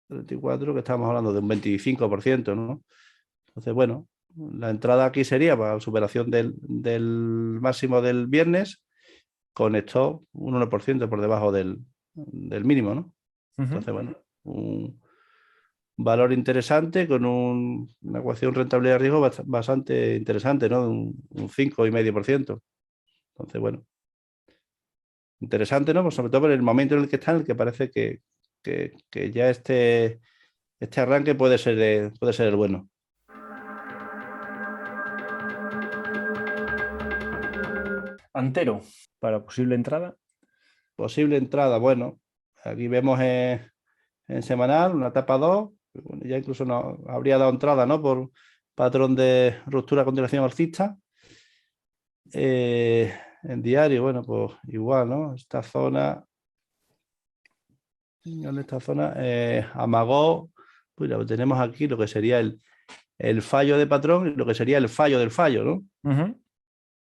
34, que estamos hablando de un 25%, ¿no? Entonces, bueno, la entrada aquí sería para la superación del máximo del viernes, con esto un 1% por debajo del mínimo, ¿no? Entonces, bueno, un valor interesante con una ecuación rentabilidad-riesgo bastante interesante, ¿no? Un 5,5%. Entonces, bueno, interesante, ¿no? Pues sobre todo por el momento en el que está, en el que parece que ya este arranque puede ser el bueno. Antero, para posible entrada. Posible entrada, bueno, aquí vemos en semanal una etapa 2, Bueno, ya incluso no habría dado entrada, ¿no? Por patrón de ruptura a continuación alcista. En diario, bueno, pues igual, ¿no? En esta zona amagó, pues tenemos aquí lo que sería el fallo de patrón y lo que sería el fallo del fallo, ¿no?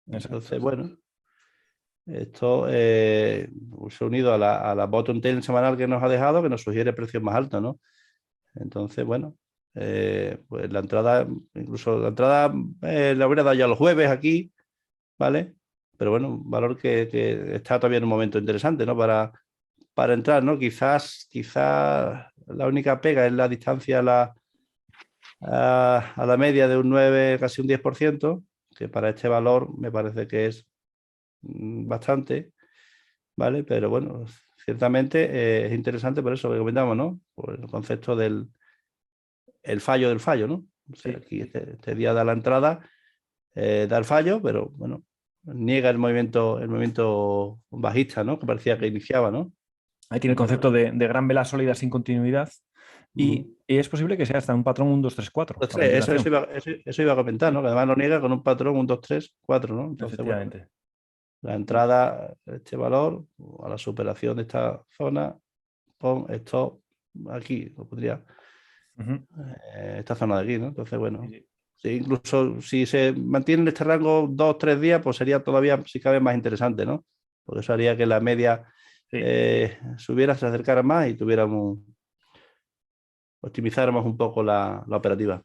Entonces, bueno, esto se ha unido a la bottom tail semanal que nos ha dejado, que nos sugiere precios más altos, ¿no? Entonces, bueno, pues la entrada, incluso la entrada la hubiera dado ya los jueves aquí, ¿vale? Pero bueno, un valor que está todavía en un momento interesante, ¿no? Para entrar, ¿no? Quizás la única pega es la distancia a la media de un 9, casi un 10%, que para este valor me parece que es bastante, ¿vale? Pero bueno, ciertamente es interesante por eso que comentamos, ¿no? Por el concepto del fallo del fallo, ¿no? O sea, aquí este día da la entrada, da el fallo, pero bueno, niega el movimiento bajista, ¿no? Que parecía que iniciaba, ¿no? Ahí tiene el concepto de gran vela sólida sin continuidad y es posible que sea hasta un patrón 1, 2, 3, 4. Eso iba a comentar, ¿no? Que además lo niega con un patrón 1, 2, 3, 4, ¿no? Entonces, Efectivamente. bueno, la entrada, este valor, a la superación de esta zona, con esto aquí, lo podría, esta zona de aquí, ¿no? Entonces, bueno, sí, incluso si se mantiene en este rango 2, 3 días, pues sería todavía, si cabe, más interesante, ¿no? Porque eso haría que la media subiera, se acercara más y optimizáramos un poco la operativa.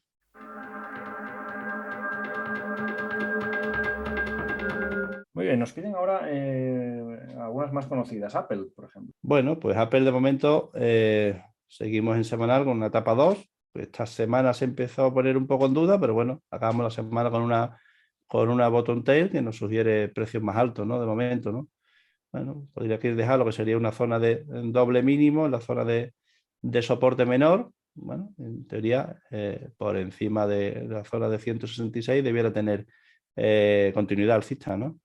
Muy bien, nos piden ahora algunas más conocidas. Apple, por ejemplo. Bueno, pues Apple de momento seguimos en semanal con una etapa 2. Esta semana se empezó a poner un poco en duda, pero bueno, acabamos la semana con una bottom tail que nos sugiere precios más altos, ¿no? De momento, ¿no? Bueno, podría que dejar lo que sería una zona de doble mínimo, la zona de soporte menor. Bueno, en teoría, por encima de la zona de 166 debiera tener continuidad alcista, ¿no?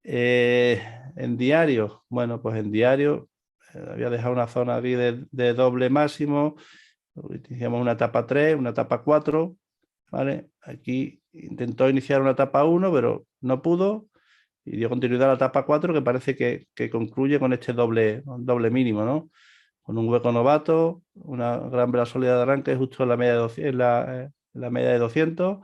En diario, bueno, pues en diario había dejado una zona aquí de doble máximo, iniciamos una etapa 3, una etapa 4, ¿vale? Aquí intentó iniciar una etapa 1, pero no pudo y dio continuidad a la etapa 4, que parece que concluye con este doble mínimo, ¿no? Con un hueco novato, una gran vela sólida de arranque justo en la media de 200, en la media de 200.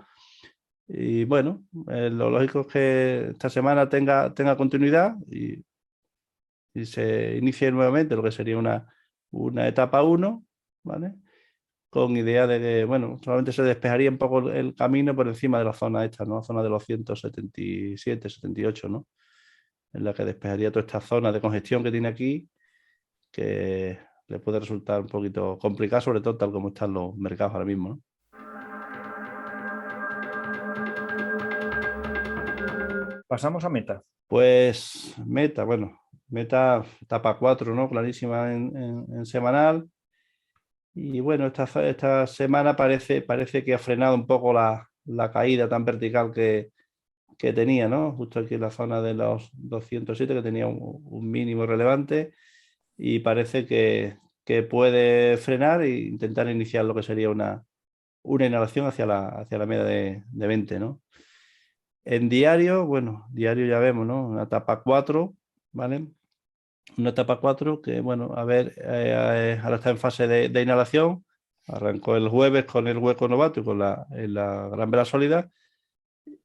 Y bueno, lo lógico es que esta semana tenga continuidad y se inicie nuevamente lo que sería una etapa 1, ¿vale? Con idea de que, bueno, solamente se despejaría un poco el camino por encima de la zona esta, ¿no? La zona de los 177, 78, ¿no? En la que despejaría toda esta zona de congestión que tiene aquí, que le puede resultar un poquito complicado, sobre todo tal como están los mercados ahora mismo, ¿no? Pasamos a Meta. Pues Meta etapa 4, ¿no? Clarísima en semanal. Y bueno, esta semana parece que ha frenado un poco la caída tan vertical que tenía, ¿no? Justo aquí en la zona de los 207, que tenía un mínimo relevante, y parece que puede frenar e intentar iniciar lo que sería una inhalación hacia la media de 20, ¿no? En diario, bueno, diario ya vemos, ¿no? Una etapa 4, ¿vale? Una etapa 4 que, bueno, a ver, ahora está en fase de inhalación. Arrancó el jueves con el hueco novato y con la gran vela sólida.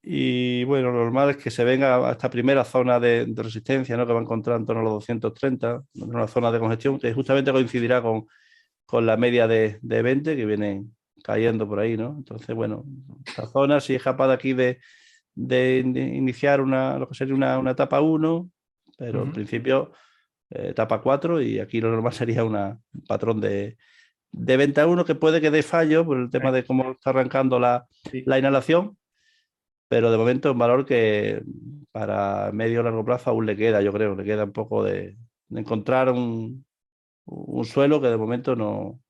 Y bueno, lo normal es que se venga a esta primera zona de resistencia, ¿no? Que va a encontrar en torno a los 230, una zona de congestión que justamente coincidirá con la media de 20 que viene cayendo por ahí, ¿no? Entonces, bueno, esta zona, si es capaz de aquí de iniciar lo que sería una etapa 1, pero en principio etapa 4, y aquí lo normal sería un patrón de venta 1 que puede que dé fallo por el tema de cómo está arrancando la inhalación, pero de momento es un valor que para medio o largo plazo aún le queda, yo creo, le queda un poco de encontrar un suelo que de momento no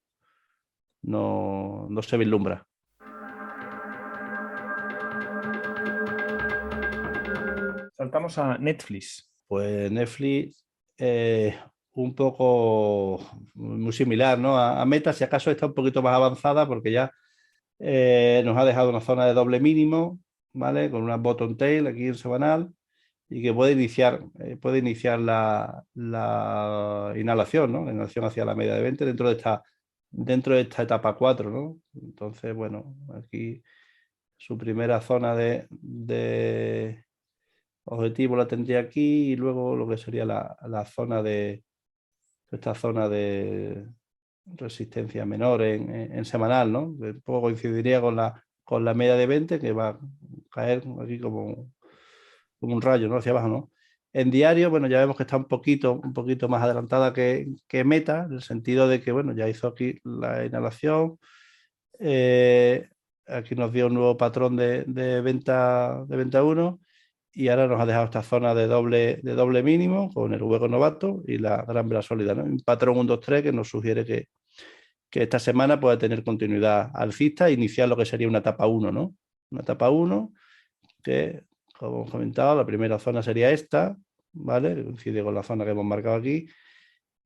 se vislumbra. Saltamos a Netflix. Pues Netflix, un poco muy similar, ¿no? A Meta, si acaso está un poquito más avanzada porque ya nos ha dejado una zona de doble mínimo, ¿vale? Con una bottom tail aquí en semanal y que puede iniciar la inhalación, ¿no? La inhalación hacia la media de 20 dentro de esta etapa 4, ¿no? Entonces, bueno, aquí su primera zona de objetivo la tendría aquí y luego lo que sería esta zona de resistencia menor en semanal, ¿no? Un poco coincidiría con la media de 20 que va a caer aquí como un rayo, ¿no? Hacia abajo, ¿no? En diario, bueno, ya vemos que está un poquito más adelantada que Meta, en el sentido de que, bueno, ya hizo aquí la inhalación. Aquí nos dio un nuevo patrón de venta 1 y ahora nos ha dejado esta zona de doble mínimo con el hueco novato y la gran vela sólida, ¿no? Un patrón 1, 2, 3 que nos sugiere que esta semana puede tener continuidad alcista e iniciar lo que sería una etapa 1, ¿no? Una etapa 1 que, como hemos comentado, la primera zona sería esta, ¿vale? Coincide con la zona que hemos marcado aquí.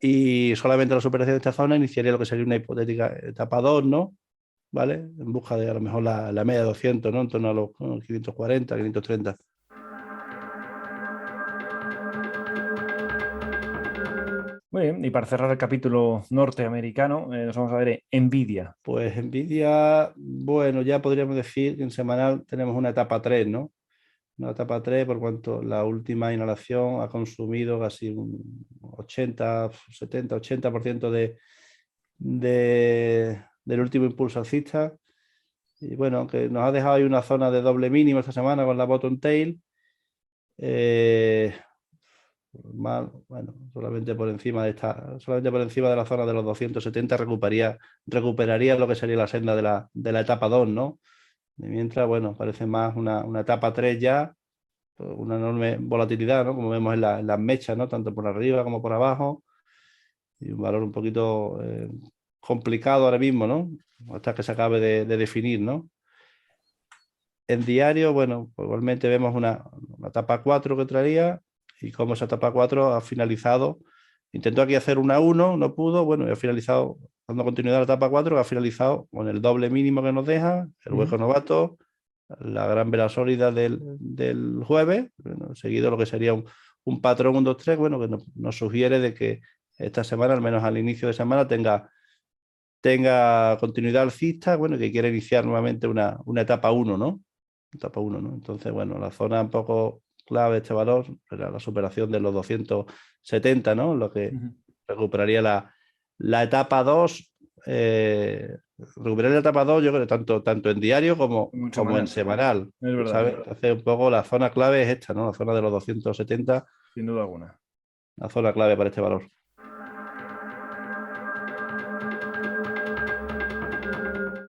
Y solamente la superación de esta zona iniciaría lo que sería una hipotética etapa 2, ¿no? ¿Vale? En busca de a lo mejor la media de 200, ¿no? En torno a los 540, 530. Muy bien, y para cerrar el capítulo norteamericano, nos vamos a ver Nvidia. Pues Nvidia, bueno, ya podríamos decir que en semanal tenemos una etapa 3, ¿no? Una etapa 3 por cuanto la última inhalación ha consumido casi un 80, 70, 80% del último impulso alcista. Y bueno, que nos ha dejado ahí una zona de doble mínimo esta semana con la bottom tail. Bueno, solamente por encima de la zona de los 270 recuperaría lo que sería la senda de la etapa 2, ¿no? Y mientras, bueno, parece más una etapa 3 ya, una enorme volatilidad, ¿no? Como vemos en las mechas, ¿no? Tanto por arriba como por abajo. Y un valor un poquito complicado ahora mismo, ¿no? Hasta que se acabe de definir, ¿no? En diario, bueno, pues igualmente vemos una etapa 4 que traía y como esa etapa 4 ha finalizado. Intentó aquí hacer una 1, no pudo, bueno, y ha finalizado, dando continuidad a la etapa 4, que ha finalizado con el doble mínimo que nos deja, el hueco novato, la gran vela sólida del jueves, bueno, seguido lo que sería un patrón 1, 2, 3, bueno, que nos sugiere de que esta semana, al menos al inicio de semana, tenga continuidad alcista, bueno, que quiere iniciar nuevamente una etapa 1, ¿no? Etapa 1, ¿no? Entonces, bueno, la zona un poco clave de este valor era la superación de los 270, ¿no? Lo que recuperaría la etapa 2. Recuperaría la etapa 2, yo creo, tanto en diario como en semanal. Es verdad. ¿Sabes? Entonces, un poco la zona clave es esta, ¿no? La zona de los 270. Sin duda alguna. La zona clave para este valor.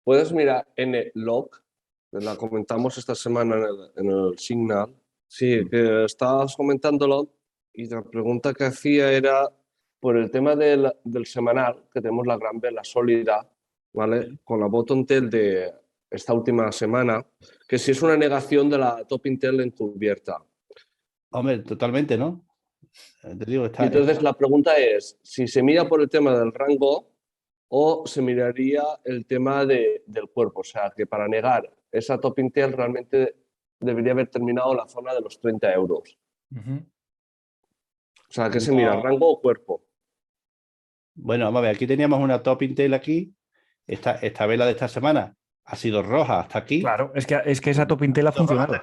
Puedes mirar NLog, la comentamos esta semana en el Signal. Sí, que estabas comentándolo y la pregunta que hacía era por el tema del semanal, que tenemos la gran vela sólida, ¿vale? Con la bottom tail de esta última semana, que si es una negación de la top tail encubierta. Hombre, totalmente, ¿no? Te digo, y entonces la pregunta es, si se mira por el tema del rango o se miraría el tema del cuerpo. O sea, que para negar esa top tail realmente debería haber terminado la zona de los 30 euros. O sea, ¿qué se mira, rango o cuerpo? Bueno, vamos a ver, aquí teníamos una top tail aquí. Esta vela de esta semana ha sido roja hasta aquí. Claro, es que esa top tail ha funcionado.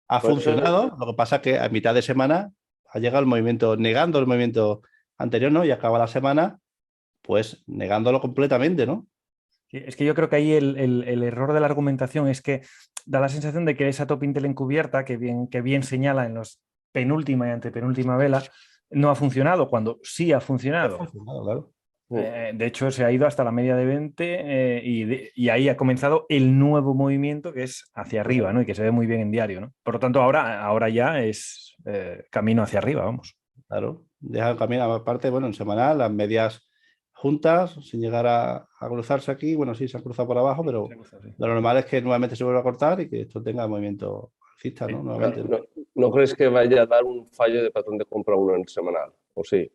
Ha funcionado, lo que pasa es que a mitad de semana ha llegado el movimiento, negando el movimiento anterior, ¿no? Y acaba la semana, pues, negándolo completamente, ¿no? Es que yo creo que ahí el error de la argumentación es que da la sensación de que esa top tail encubierta, que bien señala en los penúltima y antepenúltima vela, no ha funcionado, cuando sí ha funcionado. Claro. De hecho, se ha ido hasta la media de 20 y ahí ha comenzado el nuevo movimiento que es hacia arriba, ¿no? Y que se ve muy bien en diario, ¿no? Por lo tanto, ahora ya es camino hacia arriba, vamos. Claro, deja el camino, aparte, bueno, en semanal, las medias juntas, sin llegar a cruzarse aquí, bueno, sí, se han cruzado por abajo, pero lo normal es que nuevamente se vuelva a cortar y que esto tenga movimiento alcista, ¿no? Nuevamente. ¿No crees que vaya a dar un fallo de patrón de compra 1 en el semanal? ¿O sí?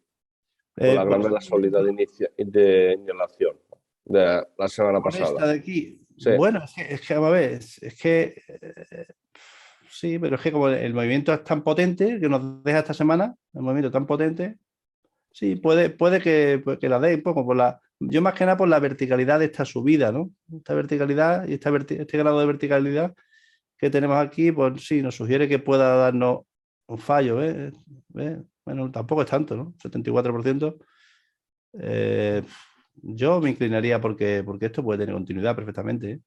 con la gran Pues, vela sólida de inhalación de la semana con pasada. esta de aquí. Sí. Bueno, vamos a ver, sí, pero es que como el movimiento es tan potente que nos deja esta semana, el movimiento tan potente, sí, puede que la dé un poco yo más que nada por la verticalidad de esta subida, ¿no? Esta verticalidad y este grado de verticalidad que tenemos aquí, pues sí, nos sugiere que pueda darnos un fallo, ¿eh? Bueno, tampoco es tanto, ¿no? 74%. Eh, yo me inclinaría porque esto puede tener continuidad perfectamente, ¿eh?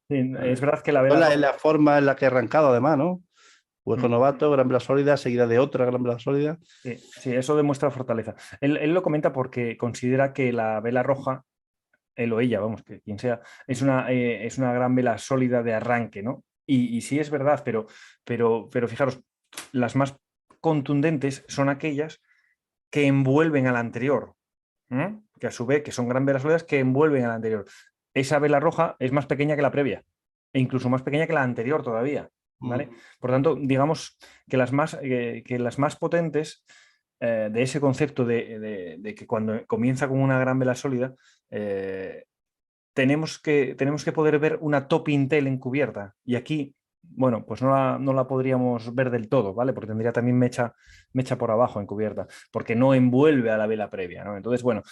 Sí, ¿Vale? es verdad que la Es vela roja... la forma en la que he arrancado, además, ¿no? Hueco Mm. novato, gran vela sólida, seguida de otra gran vela sólida. Sí, sí, eso demuestra fortaleza. Él lo comenta porque considera que la vela roja, él o ella, vamos, que quien sea, es una gran vela sólida de arranque, ¿no? Y sí es verdad, pero fijaros, las más contundentes son aquellas que envuelven a la anterior, ¿eh? Que a su vez que son gran velas sólidas que envuelven a la anterior. Esa vela roja es más pequeña que la previa e incluso más pequeña que la anterior todavía, ¿vale? Por tanto, digamos que las más potentes de ese concepto de que cuando comienza con una gran vela sólida, eh, tenemos que poder ver una top Intel encubierta. Y aquí, bueno, pues no la podríamos ver del todo, ¿vale? Porque tendría también mecha por abajo encubierta, porque no envuelve a la vela previa, ¿no? Entonces, bueno,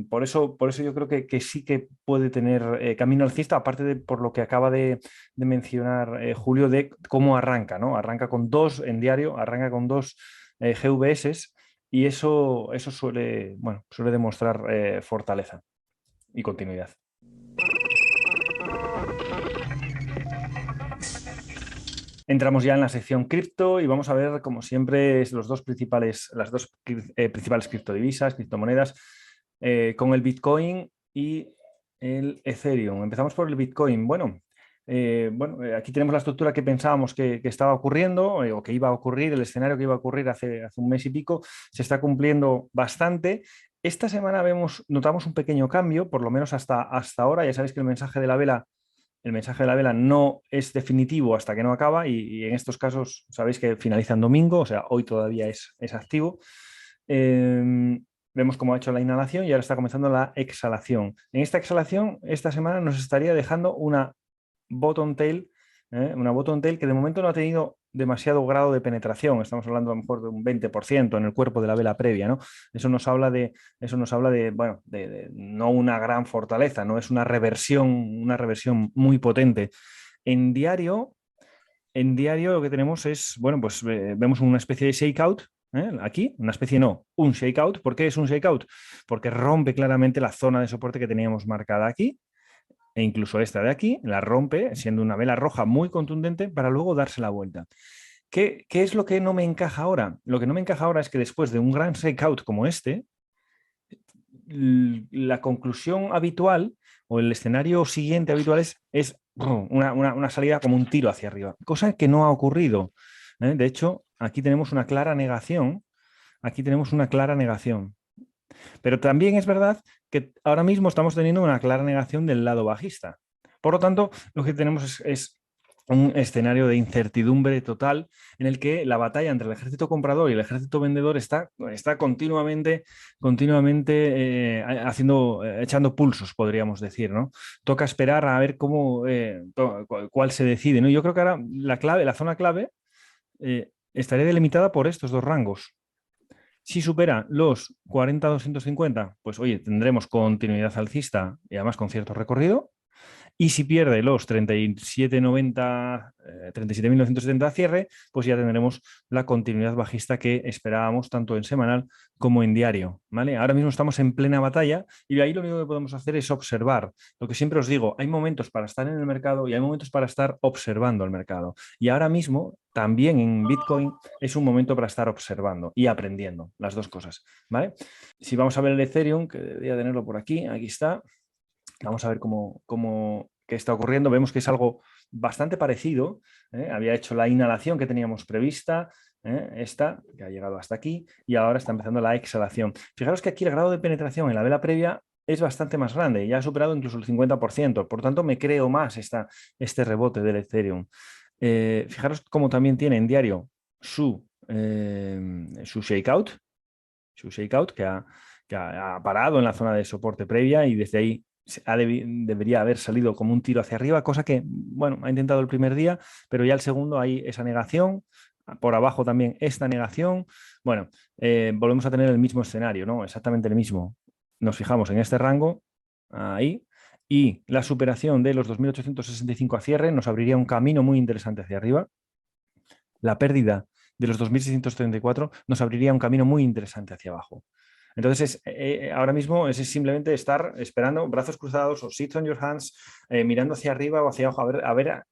por eso yo creo que sí que puede tener camino alcista, aparte de por lo que acaba de mencionar Julio, de cómo arranca, ¿no? Arranca con dos en diario, arranca con dos GVS y eso suele, bueno, suele demostrar fortaleza y continuidad. Entramos ya en la sección cripto y vamos a ver, como siempre, las dos principales criptodivisas, criptomonedas, con el Bitcoin y el Ethereum. Empezamos por el Bitcoin. Bueno, aquí tenemos la estructura que pensábamos que estaba ocurriendo o que iba a ocurrir, el escenario que iba a ocurrir hace un mes y pico, se está cumpliendo bastante. Esta semana notamos un pequeño cambio, por lo menos hasta ahora. Ya sabéis que el mensaje de la vela no es definitivo hasta que no acaba y en estos casos sabéis que finaliza en domingo, o sea, hoy todavía es activo. Vemos cómo ha hecho la inhalación y ahora está comenzando la exhalación. En esta exhalación, esta semana nos estaría dejando bottom tail, una bottom tail que de momento no ha tenido demasiado grado de penetración. Estamos hablando a lo mejor de un 20% en el cuerpo de la vela previa, ¿no? Eso nos habla de, bueno, de no una gran fortaleza, no es una reversión muy potente. En diario, en diario lo que tenemos es, bueno, pues vemos una especie de shakeout. Aquí, una especie no, un shakeout. ¿Por qué es un shakeout? Porque rompe claramente la zona de soporte que teníamos marcada aquí e incluso esta de aquí, la rompe, siendo una vela roja muy contundente, para luego darse la vuelta. ¿Qué es lo que no me encaja ahora? Lo que no me encaja ahora es que después de un gran shakeout como este, la conclusión habitual o el escenario siguiente habitual es una salida como un tiro hacia arriba, cosa que no ha ocurrido. De hecho, aquí tenemos una clara negación. Aquí tenemos una clara negación. Pero también es verdad que ahora mismo estamos teniendo una clara negación del lado bajista. Por lo tanto, lo que tenemos es un escenario de incertidumbre total en el que la batalla entre el ejército comprador y el ejército vendedor está continuamente echando pulsos, podríamos decir, ¿no? Toca esperar a ver cuál se decide, ¿no? Yo creo que ahora la zona clave estaría delimitada por estos dos rangos. Si supera los 40.250, pues oye, tendremos continuidad alcista y además con cierto recorrido. Y si pierde los 37.970 cierre, pues ya tendremos la continuidad bajista que esperábamos tanto en semanal como en diario, ¿vale? Ahora mismo estamos en plena batalla y ahí lo único que podemos hacer es observar. Lo que siempre os digo, hay momentos para estar en el mercado y hay momentos para estar observando el mercado. Y ahora mismo, también en Bitcoin, es un momento para estar observando y aprendiendo las dos cosas, ¿vale? Si vamos a ver el Ethereum, que debería tenerlo por aquí está. Vamos a ver qué está ocurriendo. Vemos que es algo bastante parecido. Había hecho la inhalación que teníamos prevista, esta, que ha llegado hasta aquí, y ahora está empezando la exhalación. Fijaros que aquí el grado de penetración en la vela previa es bastante más grande, ya ha superado incluso el 50%. Por tanto, me creo más este rebote del Ethereum. Fijaros cómo también tiene en diario su shakeout. su shakeout, que ha parado en la zona de soporte previa y desde ahí debería haber salido como un tiro hacia arriba, cosa que, bueno, ha intentado el primer día, pero ya el segundo hay esa negación, por abajo también esta negación. Bueno, volvemos a tener el mismo escenario, ¿no? Exactamente el mismo. Nos fijamos en este rango, ahí, y la superación de los 2.865 a cierre nos abriría un camino muy interesante hacia arriba. La pérdida de los 2.634 nos abriría un camino muy interesante hacia abajo. Entonces, ahora mismo es simplemente estar esperando, brazos cruzados o sit on your hands, mirando hacia arriba o hacia abajo, a ver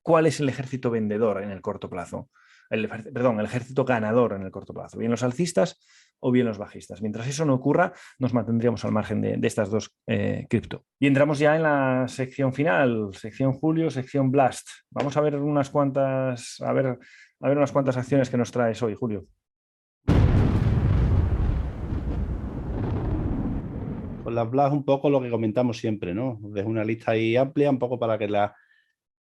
cuál es el ejército vendedor en el corto plazo. Perdón, el ejército ganador en el corto plazo. Bien los alcistas o bien los bajistas. Mientras eso no ocurra, nos mantendríamos al margen de estas dos cripto. Y entramos ya en la sección final, sección Julio, sección Blast. Vamos a ver unas cuantas, a ver unas cuantas acciones que nos traes hoy, Julio. Pues las Blast un poco lo que comentamos siempre, ¿no? Dejo una lista ahí amplia, un poco para que la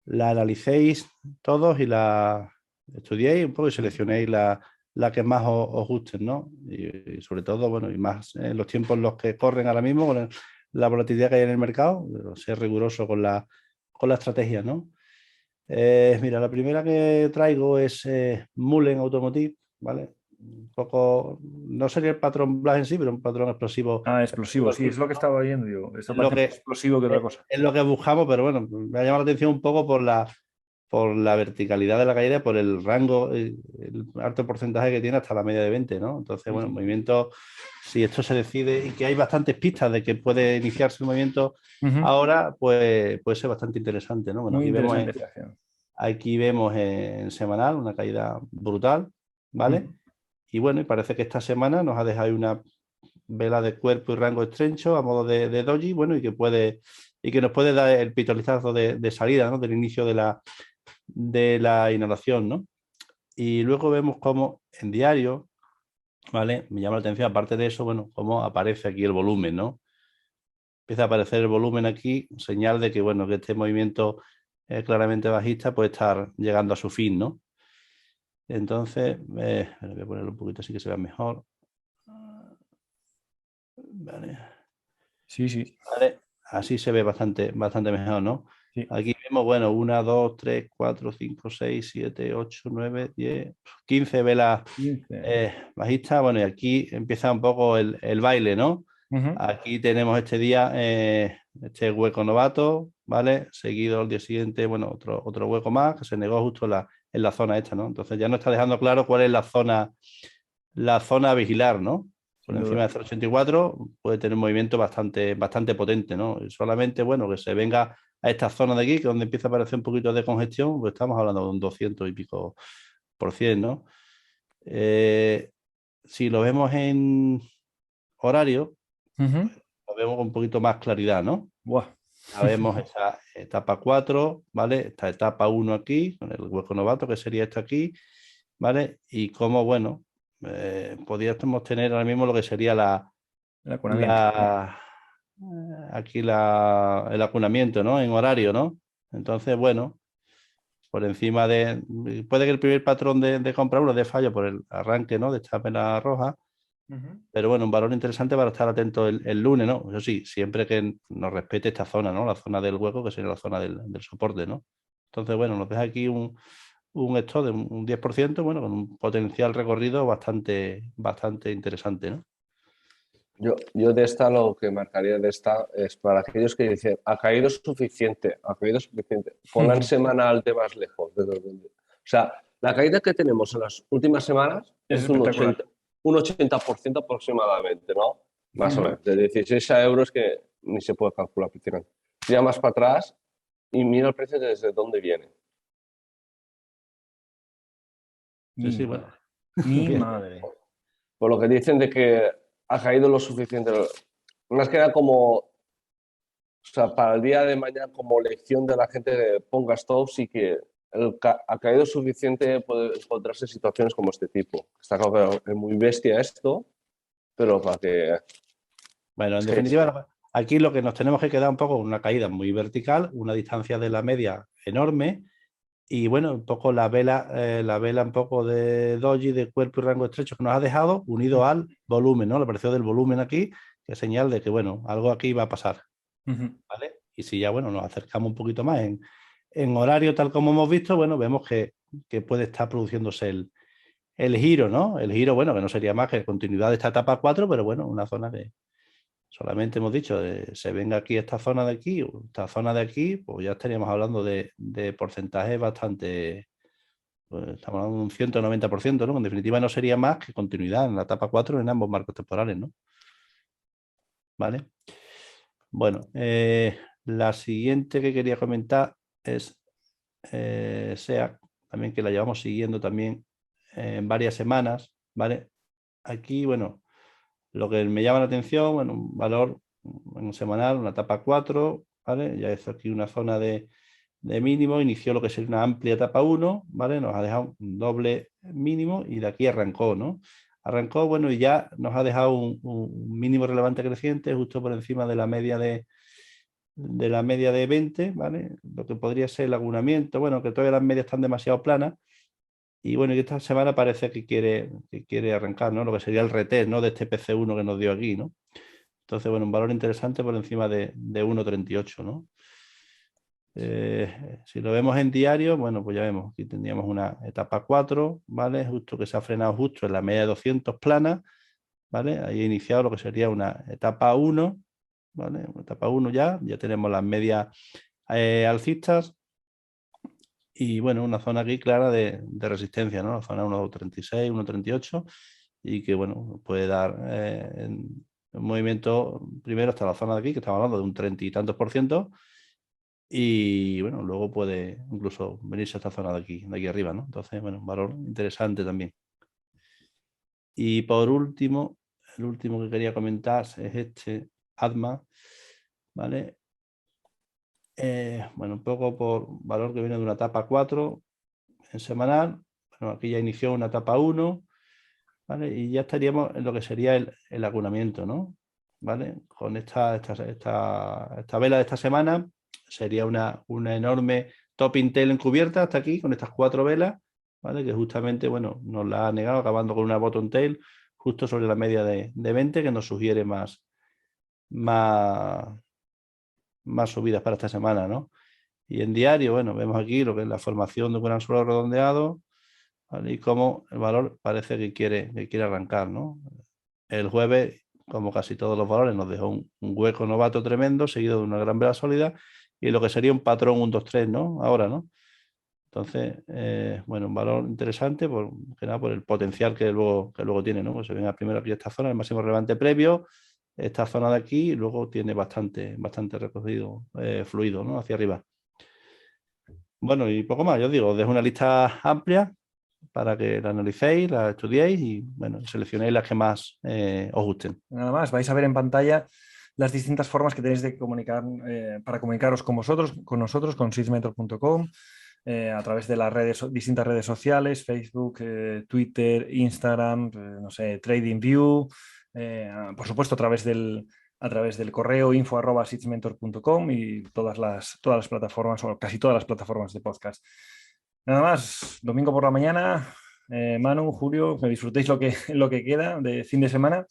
analicéis todos y la estudiéis un poco y seleccionéis la que más os guste, ¿no? Y sobre todo, bueno, y más en los tiempos en los que corren ahora mismo, con la volatilidad que hay en el mercado, ser riguroso con la estrategia, ¿no? Mira, la primera que traigo es Mullen Automotive, ¿vale? Un poco, no sería el patrón Blast en sí, pero un patrón explosivo. Explosivo, sí, es lo que estaba viendo yo. Esto Es lo parece que, más explosivo que otra cosa. es lo que buscamos, pero bueno, me ha llamado la atención un poco por la verticalidad de la caída, por el rango, el alto porcentaje que tiene hasta la media de 20, ¿no? Entonces, bueno, el movimiento, si esto se decide y que hay bastantes pistas de que puede iniciarse el movimiento ahora, pues puede ser bastante interesante, ¿no? Bueno, Muy interesante esta acción. aquí vemos en semanal una caída brutal, ¿vale? Y bueno, y parece que esta semana nos ha dejado una vela de cuerpo y rango estrecho a modo de doji, bueno, y que nos puede dar el pistoletazo de salida, ¿no? Del inicio de la inhalación, ¿no? Y luego vemos cómo en diario, ¿vale? Me llama la atención, aparte de eso, bueno, cómo aparece aquí el volumen, ¿no? Empieza a aparecer el volumen aquí, señal de que, bueno, que este movimiento claramente bajista puede estar llegando a su fin, ¿no? Entonces, voy a ponerlo un poquito así que se vea mejor. Vale. Sí, sí. Vale. Así se ve bastante mejor, ¿no? Sí. Aquí vemos, bueno, 1, 2, 3, 4, 5, 6, 7, 8, 9, 10, 15 velas 15. bajistas. Bueno, y aquí empieza un poco el baile, ¿no? Aquí tenemos este día este hueco novato, ¿vale? Seguido al día siguiente, bueno, otro hueco más que se negó justo en la zona esta, ¿no? Entonces ya no está dejando claro cuál es la zona a vigilar, ¿no? Por encima de 0,84 puede tener un movimiento bastante potente, ¿no? Y solamente, bueno, que se venga a esta zona de aquí, que donde empieza a aparecer un poquito de congestión, pues estamos hablando de un 200 y pico %, ¿no? Si lo vemos en horario, lo vemos con un poquito más claridad, ¿no? Buah. Ya vemos esta etapa 4, ¿vale? Esta etapa 1 aquí, con el hueco novato, que sería esta aquí, ¿vale? Y cómo, bueno, podríamos tener ahora mismo lo que sería aquí el acunamiento, ¿no? En horario, ¿no? Entonces, bueno, por encima puede que el primer patrón de compra uno dé fallo por el arranque, ¿no? De esta vela roja. Pero bueno, un valor interesante para estar atento el lunes, ¿no? Eso sí, siempre que nos respete esta zona, ¿no? La zona del hueco, que sería la zona del soporte, ¿no? Entonces, bueno, nos deja aquí un stop de un 10%, bueno, con un potencial recorrido bastante interesante, ¿no? Yo de esta lo que marcaría de esta es para aquellos que dicen ha caído suficiente, ponla en semanal de más lejos. O sea, la caída que tenemos en las últimas semanas es un 80% aproximadamente, ¿no? Más o menos, de 16 a euros que ni se puede calcular. Tira más para atrás y mira el precio desde dónde viene. Sí, bueno. Mi madre. Por lo que dicen de que ha caído lo suficiente. Más que nada como, o sea, para el día de mañana como lección de la gente que ponga stops y que ha caído suficiente puede encontrarse situaciones como este tipo. Está claro que es muy bestia esto, pero para que... Bueno, en definitiva, aquí lo que nos tenemos que quedar un poco con una caída muy vertical, una distancia de la media enorme Y bueno, un poco la vela un poco de doji, de cuerpo y rango estrecho que nos ha dejado, unido al volumen, ¿no? La precio del volumen aquí, que es señal de que, bueno, algo aquí va a pasar, ¿vale? Y si ya, bueno, nos acercamos un poquito más en horario tal como hemos visto, bueno, vemos que puede estar produciéndose el giro, ¿no? El giro, bueno, que no sería más que continuidad de esta etapa 4, pero bueno, una zona que solamente hemos dicho, se venga aquí esta zona de aquí, o esta zona de aquí, pues ya estaríamos hablando de porcentajes bastante, pues estamos hablando de un 190%, ¿no? En definitiva no sería más que continuidad en la etapa 4 en ambos marcos temporales, ¿no? ¿Vale? Bueno, la siguiente que quería comentar es SEAC, también que la llevamos siguiendo también en varias semanas, ¿vale? Aquí, bueno, lo que me llama la atención, bueno, un valor en un semanal, una etapa 4, ¿vale? Ya hizo aquí una zona de mínimo, inició lo que sería una amplia etapa 1, ¿vale? Nos ha dejado un doble mínimo y de aquí arrancó, ¿no? Arrancó, bueno, y ya nos ha dejado un mínimo relevante creciente justo por encima de la media de la media de 20, ¿vale? Lo que podría ser el agunamiento, bueno, que todavía las medias están demasiado planas. Y bueno, y esta semana parece que quiere arrancar, ¿no? Lo que sería el retest, ¿no? De este PC1 que nos dio aquí, ¿no? Entonces, bueno, un valor interesante por encima de 1,38, ¿no? Si lo vemos en diario, bueno, pues ya vemos, aquí tendríamos una etapa 4, ¿vale? Justo que se ha frenado justo en la media de 200 plana, ¿vale? Ahí ha iniciado lo que sería una etapa 1, ¿vale? Una etapa 1 ya tenemos las medias alcistas y bueno, una zona aquí clara de resistencia, ¿no? La zona 1,36, 1,38 y que, bueno, puede dar un movimiento primero hasta la zona de aquí, que estamos hablando de un 30 y tantos %, y bueno, luego puede incluso venirse a esta zona de aquí arriba, ¿no? Entonces, bueno, un valor interesante también. Y por último, el último que quería comentar es este ADMA, ¿vale? Bueno, un poco por valor que viene de una etapa 4 en semanal. Bueno, aquí ya inició una etapa 1, ¿vale? Y ya estaríamos en lo que sería el acunamiento, ¿no? ¿Vale? Con esta vela de esta semana sería una enorme top Intel encubierta hasta aquí, con estas 4 velas, ¿vale? Que justamente, bueno, nos la ha negado, acabando con una bottom tail justo sobre la media de 20, que nos sugiere más subidas para esta semana, ¿no? Y en diario, bueno, vemos aquí lo que es la formación de un gran suelo redondeado, ¿vale? Y cómo el valor parece que quiere arrancar, ¿no? El jueves, como casi todos los valores, nos dejó un hueco novato tremendo, seguido de una gran vela sólida, y lo que sería un patrón 1, 2, 3, ¿no? Ahora, ¿no? Entonces, bueno, un valor interesante por el potencial que luego tiene, ¿no? Pues se venga primero aquí esta zona, el máximo relevante previo, esta zona de aquí, y luego tiene bastante recorrido fluido, ¿no? Hacia arriba. Bueno, y poco más, yo os digo, os dejo una lista amplia para que la analicéis, la estudiéis y, bueno, seleccionéis las que más os gusten. Nada más, vais a ver en pantalla las distintas formas que tenéis de comunicar para comunicaros con nosotros, con seedsmentor.com, a través de las distintas redes sociales, Facebook, Twitter, Instagram, no sé, TradingView, por supuesto a través del correo info@seedsmentor.com y todas las plataformas, o casi todas las plataformas de podcast. Nada más, domingo por la mañana, Manu, Julio, que disfrutéis lo que queda de fin de semana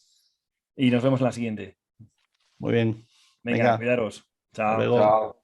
y nos vemos en la siguiente. Muy bien. Venga, cuidaros. Hasta Chao. luego. Chao.